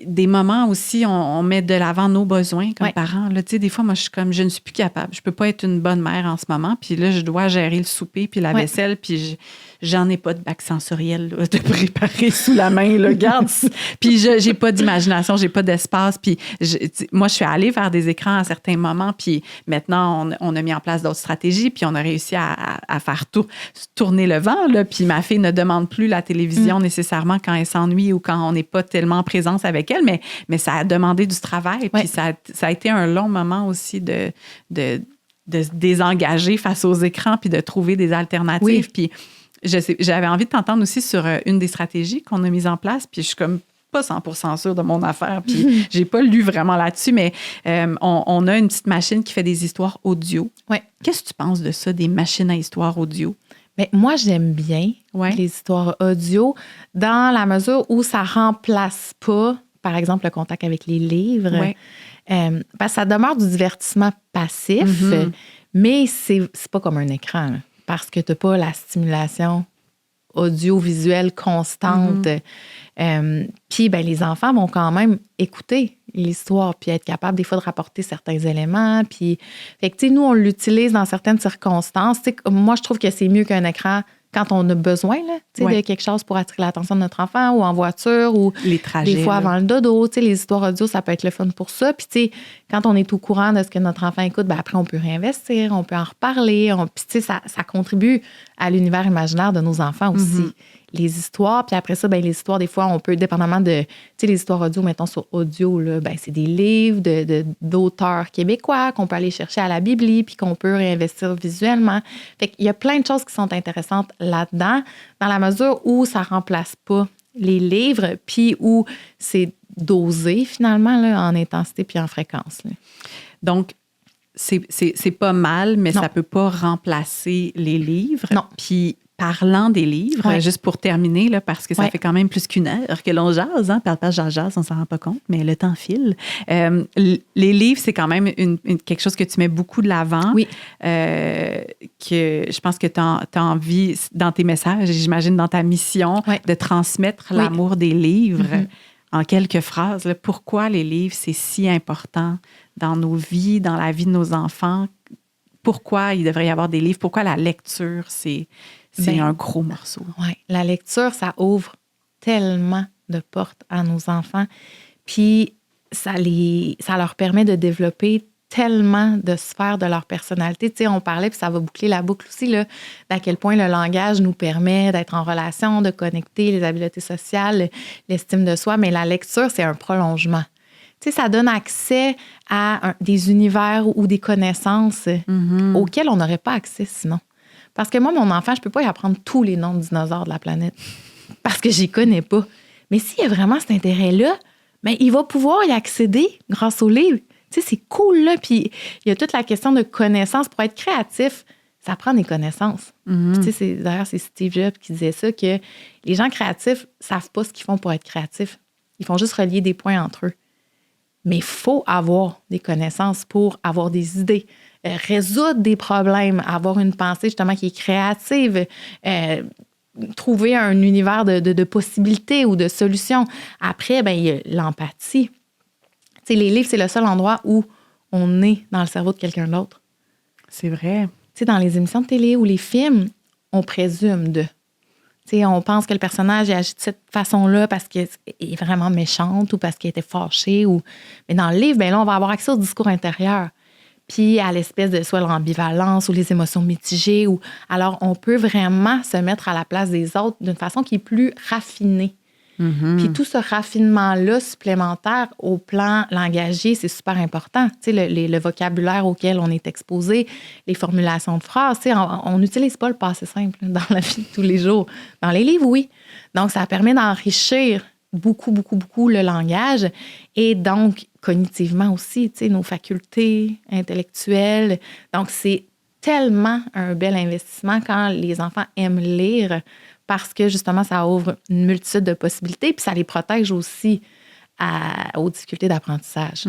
des moments aussi, on met de l'avant nos besoins comme parents. Là, des fois, moi, je ne suis plus capable. Je peux pas être une bonne mère en ce moment. Puis là, je dois gérer le souper puis la vaisselle. Puis j'en ai pas de bac sensoriel là, de préparer sous la main. Là, garde. Puis j'ai pas d'imagination, j'ai pas d'espace. Puis moi, je suis allée vers des écrans à certains moments. Puis maintenant, on a mis en place d'autres stratégies. Puis on a réussi à faire tourner le vent. Là, puis ma fille ne demande plus la télévision nécessairement quand elle s'ennuie ou quand on n'est pas tellement en présence avec elle, mais ça a demandé du travail. Puis ça a été un long moment aussi de se désengager face aux écrans puis de trouver des alternatives. Puis j'avais envie de t'entendre aussi sur une des stratégies qu'on a mises en place. Puis je suis comme pas 100% sûre de mon affaire, puis j'ai pas lu vraiment là-dessus, mais on a une petite machine qui fait des histoires audio. Ouais. Qu'est-ce que tu penses de ça, des machines à histoires audio? Mais moi, j'aime bien les histoires audio dans la mesure où ça remplace pas, par exemple, le contact avec les livres. Ouais. Parce que ça demeure du divertissement passif, mais c'est pas comme un écran, là, parce que tu n'as pas la stimulation audiovisuelle constante. Puis les enfants vont quand même écouter l'histoire puis être capables des fois de rapporter certains éléments. Puis, fait que, nous, on l'utilise dans certaines circonstances. Moi, je trouve que c'est mieux qu'un écran quand on a besoin là, de quelque chose pour attirer l'attention de notre enfant ou en voiture ou les trajets, des fois avant le dodo. Les histoires audio, ça peut être le fun pour ça. Puis quand on est au courant de ce que notre enfant écoute, après, on peut réinvestir, on peut en reparler. Puis ça contribue à l'univers imaginaire de nos enfants aussi. Les histoires, puis après ça, les histoires, des fois, on peut, dépendamment de, les histoires audio, mettons sur audio, là, c'est des livres d'auteurs québécois qu'on peut aller chercher à la Bibli, puis qu'on peut réinvestir visuellement. Fait qu'il y a plein de choses qui sont intéressantes là-dedans, dans la mesure où ça remplace pas les livres, puis où c'est dosé, finalement, là, en intensité puis en fréquence. Là. Donc, c'est pas mal, mais non. Ça peut pas remplacer les livres. Non. Puis, parlant des livres, juste pour terminer, là, parce que ça fait quand même plus qu'une heure que l'on jase, hein, parle pas jase, on s'en rend pas compte, mais le temps file. Les livres, c'est quand même quelque chose que tu mets beaucoup de l'avant, que je pense que tu as envie, dans tes messages, et j'imagine dans ta mission, de transmettre l'amour des livres. En quelques phrases, là, pourquoi les livres, c'est si important dans nos vies, dans la vie de nos enfants? Pourquoi il devrait y avoir des livres? Pourquoi la lecture, c'est un gros morceau? Oui, la lecture, ça ouvre tellement de portes à nos enfants. Puis, ça leur permet de développer tellement de sphères de leur personnalité. Tu sais, on parlait, puis ça va boucler la boucle aussi, là, d'à quel point le langage nous permet d'être en relation, de connecter les habiletés sociales, l'estime de soi. Mais la lecture, c'est un prolongement. Tu sais, ça donne accès à des univers ou des connaissances auxquelles on n'aurait pas accès sinon. Parce que moi, mon enfant, je ne peux pas y apprendre tous les noms de dinosaures de la planète parce que je n'y connais pas. Mais s'il y a vraiment cet intérêt-là, il va pouvoir y accéder grâce au livre. Tu sais, c'est cool, là. Puis il y a toute la question de connaissances. Pour être créatif, ça prend des connaissances. Puis, tu sais, d'ailleurs, c'est Steve Jobs qui disait ça, que les gens créatifs ne savent pas ce qu'ils font pour être créatifs. Ils font juste relier des points entre eux. Mais il faut avoir des connaissances pour avoir des idées, résoudre des problèmes, avoir une pensée justement qui est créative, trouver un univers de possibilités ou de solutions. Après, il y a l'empathie. Tu sais, les livres, c'est le seul endroit où on est dans le cerveau de quelqu'un d'autre. C'est vrai. Tu sais, dans les émissions de télé ou les films, on présume de. T'sais, on pense que le personnage agit de cette façon-là parce qu'elle est vraiment méchante ou parce qu'elle était fâchée. Mais dans le livre, là, on va avoir accès au discours intérieur. Puis à l'espèce de soit l'ambivalence ou les émotions mitigées. Alors, on peut vraiment se mettre à la place des autres d'une façon qui est plus raffinée. Puis tout ce raffinement-là supplémentaire au plan langagier, c'est super important. Tu sais, le vocabulaire auquel on est exposé, les formulations de phrases, tu sais, on n'utilise pas le passé simple dans la vie de tous les jours. Dans les livres, oui. Donc, ça permet d'enrichir beaucoup, beaucoup, beaucoup le langage et donc, cognitivement aussi, tu sais, nos facultés intellectuelles. Donc, c'est tellement un bel investissement quand les enfants aiment lire parce que, justement, ça ouvre une multitude de possibilités puis ça les protège aussi aux difficultés d'apprentissage.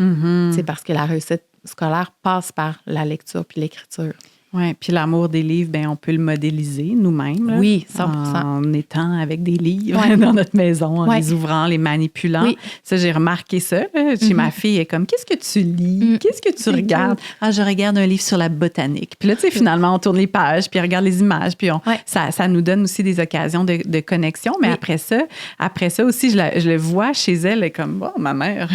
C'est parce que la réussite scolaire passe par la lecture puis l'écriture. Oui, puis l'amour des livres, on peut le modéliser nous-mêmes. Oui, 100%. En étant avec des livres dans notre maison, en les ouvrant, les manipulant. Oui. Ça, j'ai remarqué ça. Là, chez ma fille, elle est comme, qu'est-ce que tu lis? Qu'est-ce que tu regardes? Ah, je regarde un livre sur la botanique. Puis là, tu sais, finalement, on tourne les pages, puis on regarde les images, puis ça nous donne aussi des occasions de connexion. Mais après ça aussi, je le vois chez elle, elle est comme, oh, ma mère...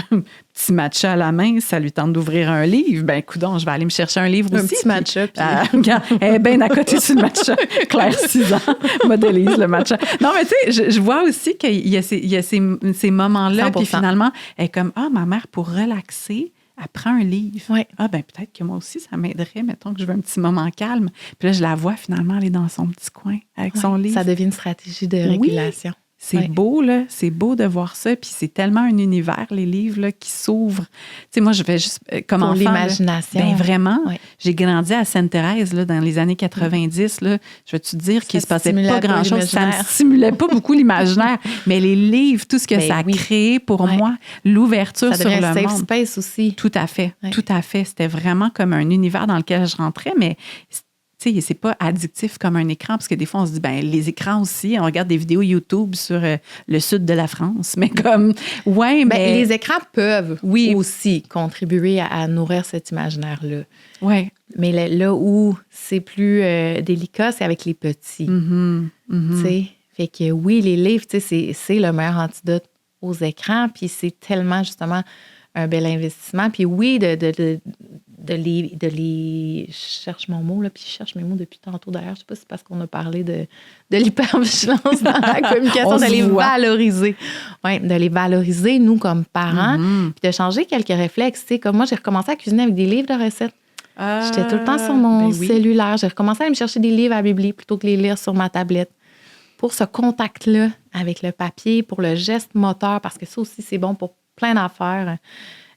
petit matcha à la main, ça lui tente d'ouvrir un livre. Ben, coudonc, je vais aller me chercher un livre aussi. Un petit matcha. Regarde, elle est bien à côté sur le matcha. Claire, 6 ans, modélise le matcha. Non, mais tu sais, je vois aussi qu'il y a ces moments-là. 100%. Puis finalement, elle est comme, ma mère, pour relaxer, elle prend un livre. Oui. Peut-être que moi aussi, ça m'aiderait. Mettons que je veux un petit moment calme. Puis là, je la vois finalement aller dans son petit coin avec son livre. Ça devient une stratégie de régulation. C'est beau, là. C'est beau de voir ça. Puis c'est tellement un univers, les livres, là, qui s'ouvrent. Tu sais, moi, je vais juste, comme pour enfant... l'imagination. Là, ben vraiment. J'ai grandi à Sainte-Thérèse, là, dans les années 90. Là, je vais te dire qu'il ne se passait pas grand-chose. Ça ne stimulait pas beaucoup l'imaginaire. Mais les livres, tout ce que ça a créé pour moi, l'ouverture sur le monde. Ça devient un safe space aussi. Tout à fait. Tout à fait. C'était vraiment comme un univers dans lequel je rentrais, mais... Tu sais, c'est pas addictif comme un écran, parce que des fois, on se dit, ben les écrans aussi, on regarde des vidéos YouTube sur le sud de la France, mais comme, mais... les écrans peuvent aussi contribuer à nourrir cet imaginaire-là. Oui. Mais là où c'est plus délicat, c'est avec les petits. Tu sais, fait que oui, les livres, tu sais, c'est le meilleur antidote aux écrans, puis c'est tellement, justement, un bel investissement. Puis oui, de les... Je cherche mon mot, là, puis je cherche mes mots depuis tantôt. D'ailleurs, je sais pas si c'est parce qu'on a parlé de l'hypervigilance dans la communication, de les valoriser. Oui, de les valoriser, nous, comme parents, puis de changer quelques réflexes. Tu sais, comme moi, j'ai recommencé à cuisiner avec des livres de recettes. J'étais tout le temps sur mon cellulaire. J'ai recommencé à aller me chercher des livres à Bibli plutôt que les lire sur ma tablette. Pour ce contact-là avec le papier, pour le geste moteur, parce que ça aussi, c'est bon pour plein d'affaires.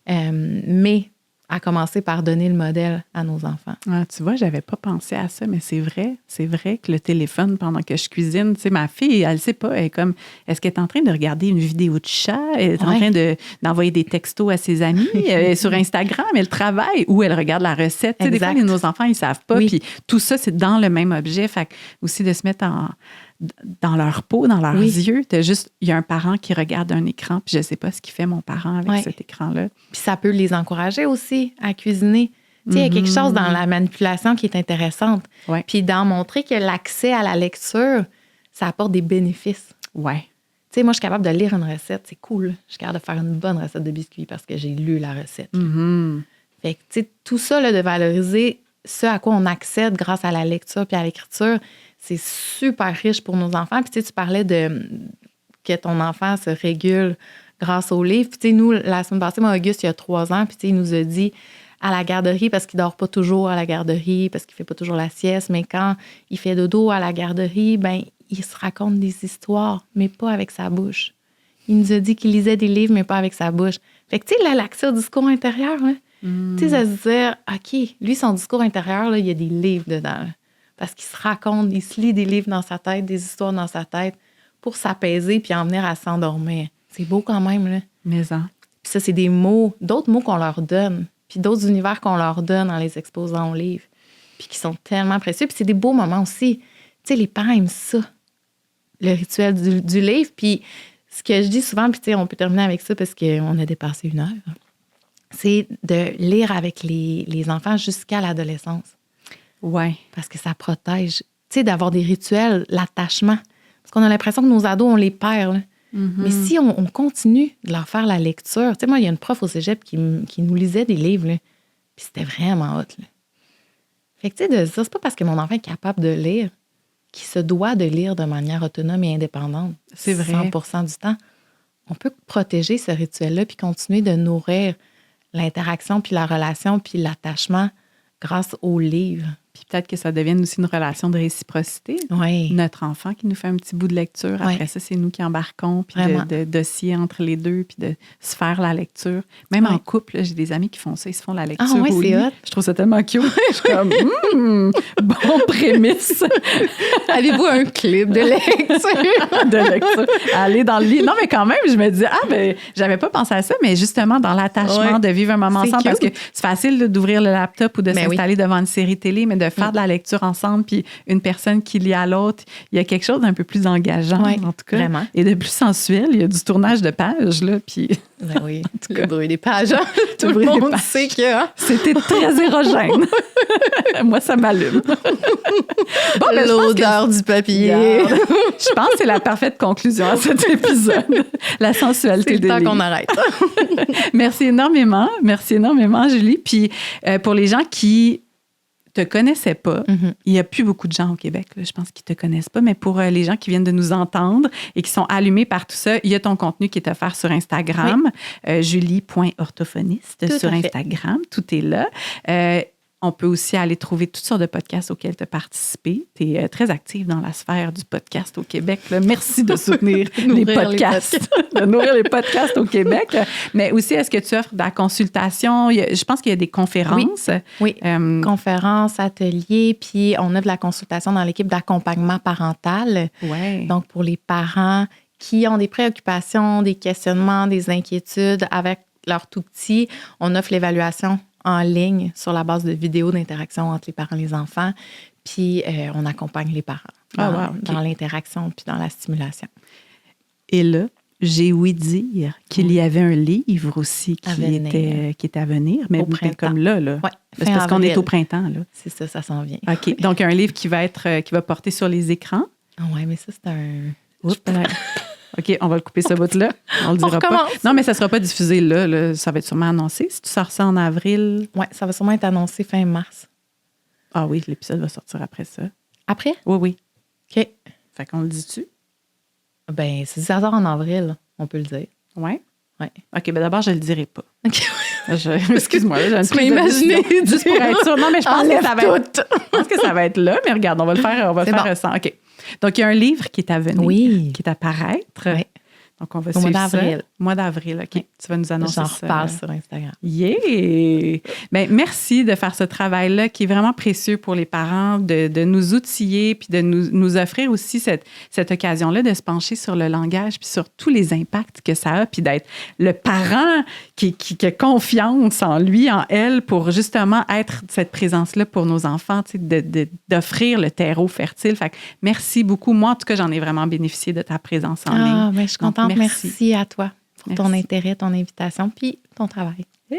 Mais à commencer par donner le modèle à nos enfants. Ah, tu vois, j'avais pas pensé à ça, mais c'est vrai que le téléphone, pendant que je cuisine, tu sais, ma fille, elle sait pas, elle est comme, est-ce qu'elle est en train de regarder une vidéo de chat? Elle est en train d'envoyer des textos à ses amis sur Instagram, elle travaille, ou elle regarde la recette. Tu sais, des fois, nos enfants, ils savent pas, puis tout ça, c'est dans le même objet. Fait que aussi de se mettre dans leur peau, dans leurs yeux. Il y a un parent qui regarde un écran, puis je sais pas ce qu'il fait mon parent avec cet écran-là. Puis ça peut les encourager aussi à cuisiner. Tu sais, il y a quelque chose dans la manipulation qui est intéressante. Puis d'en montrer que l'accès à la lecture, ça apporte des bénéfices. Oui. Tu sais, moi, je suis capable de lire une recette, c'est cool. Je suis capable de faire une bonne recette de biscuits parce que j'ai lu la recette. Fait que, tu sais, tout ça, là, de valoriser ce à quoi on accède grâce à la lecture puis à l'écriture, c'est super riche pour nos enfants. Puis tu parlais que ton enfant se régule grâce aux livres. Puis nous, la semaine passée, moi, Auguste, il y a 3 ans, puis il nous a dit à la garderie, parce qu'il dort pas toujours à la garderie, parce qu'il fait pas toujours la sieste, mais quand il fait dodo à la garderie, ben il se raconte des histoires, mais pas avec sa bouche. Il nous a dit qu'il lisait des livres, mais pas avec sa bouche. Fait que tu sais, là, l'accès au discours intérieur, hein? Tu sais, ça se dire, OK, lui, son discours intérieur, là, il y a des livres dedans. Là. Parce qu'il se raconte, il se lit des livres dans sa tête, des histoires dans sa tête pour s'apaiser puis en venir à s'endormir. C'est beau quand même, là. Mais ça. Puis ça, c'est des mots, d'autres mots qu'on leur donne, puis d'autres univers qu'on leur donne en les exposant aux livres, puis qui sont tellement précieux. Puis c'est des beaux moments aussi. Tu sais, les parents aiment ça, le rituel du livre. Puis ce que je dis souvent, puis tu sais, on peut terminer avec ça parce qu'on a dépassé 1 heure, c'est de lire avec les enfants jusqu'à l'adolescence. Oui. Parce que ça protège. Tu sais, d'avoir des rituels, l'attachement. Parce qu'on a l'impression que nos ados, on les perd. Là. Mais si on continue de leur faire la lecture... Tu sais, moi, il y a une prof au cégep qui nous lisait des livres, là, puis c'était vraiment hot. Là. Fait que, tu sais, de ça, c'est pas parce que mon enfant est capable de lire qu'il se doit de lire de manière autonome et indépendante. C'est vrai. 100% du temps. On peut protéger ce rituel-là puis continuer de nourrir l'interaction, puis la relation, puis l'attachement grâce aux livres. Puis peut-être que ça devienne aussi une relation de réciprocité. Oui. Notre enfant qui nous fait un petit bout de lecture. Après ça, c'est nous qui embarquons, puis de dossier entre les deux, puis de se faire la lecture. Même en couple, là, j'ai des amis qui font ça. Ils se font la lecture au lit. Hot. Je trouve ça tellement cute. Je suis comme, bon prémisse. Avez-vous un clip de lecture? De lecture. Aller dans le lit. Non, mais quand même, je me dis, j'avais pas pensé à ça, mais justement, dans l'attachement, de vivre un moment ensemble, parce que c'est facile d'ouvrir le laptop ou de s'installer devant une série télé, mais de faire de la lecture ensemble, puis une personne qui lit à l'autre, il y a quelque chose d'un peu plus engageant, en tout cas. Vraiment. Et de plus sensuel. Il y a du tournage de pages, là, puis... Ben oui, en tout cas, le bruit des pages. Hein? Tout le monde sait que... Hein? C'était très érogène. Moi, ça m'allume. Bon, l'odeur du papier. Je pense que c'est la parfaite conclusion à cet épisode. La sensualité des livres. C'est le temps qu'on arrête. Merci énormément. Merci énormément, Julie. Puis, pour les gens qui te connaissaient pas, il n'y a plus beaucoup de gens au Québec, là, je pense, qui te connaissent pas, mais pour les gens qui viennent de nous entendre et qui sont allumés par tout ça, il y a ton contenu qui est offert sur Instagram, julie.orthophoniste sur Instagram, tout est là. On peut aussi aller trouver toutes sortes de podcasts auxquels tu as participé. Tu es très active dans la sphère du podcast au Québec. Là. Merci de soutenir les podcasts, de nourrir les podcasts au Québec. Mais aussi, est-ce que tu offres de la consultation? Je pense qu'il y a des conférences. Oui. Conférences, ateliers, puis on offre de la consultation dans l'équipe d'accompagnement parental. Ouais. Donc, pour les parents qui ont des préoccupations, des questionnements, des inquiétudes avec leur tout petit, on offre l'évaluation en ligne sur la base de vidéos d'interaction entre les parents et les enfants. Puis, on accompagne les parents dans l'interaction puis dans la stimulation. Et là, j'ai ouï dire qu'il y avait un livre aussi qui était à venir, mais comme là. Oui, c'est parce qu'on est au printemps. Là. C'est ça, ça s'en vient. OK. Donc, un livre qui va porter sur les écrans. Oui, mais ça, c'est un... OK, on va le couper ce bout-là. On le dira pas. Non, mais ça ne sera pas diffusé là. Ça va être sûrement annoncé. Si tu sors ça en avril. Oui, ça va sûrement être annoncé fin mars. Ah oui, l'épisode va sortir après ça. Après? Oui. OK. Fait qu'on le dit-tu? Ben, si ça sort en avril, on peut le dire. Oui? Oui. OK, ben d'abord, je le dirai pas. OK. Excuse-moi, j'ai une tu m'as imaginé. Juste pour être sûre. Non, mais je pense que ça va être là. Mais regarde, on va le faire sans. OK. Donc, il y a un livre qui est à venir, qui est à paraître. Oui. Donc, on va suivre ça. Mois d'avril, OK. Tu vas nous annoncer ça. J'en reparle sur Instagram. Yeah! Bien, merci de faire ce travail-là qui est vraiment précieux pour les parents, de nous outiller puis de nous offrir aussi cette occasion-là de se pencher sur le langage puis sur tous les impacts que ça a puis d'être le parent qui a confiance en lui, en elle, pour justement être cette présence-là pour nos enfants, d'offrir le terreau fertile. Fait que merci beaucoup. Moi, en tout cas, j'en ai vraiment bénéficié de ta présence en ligne. Mais je suis contente. Merci à toi pour ton intérêt, ton invitation, puis ton travail. Hey.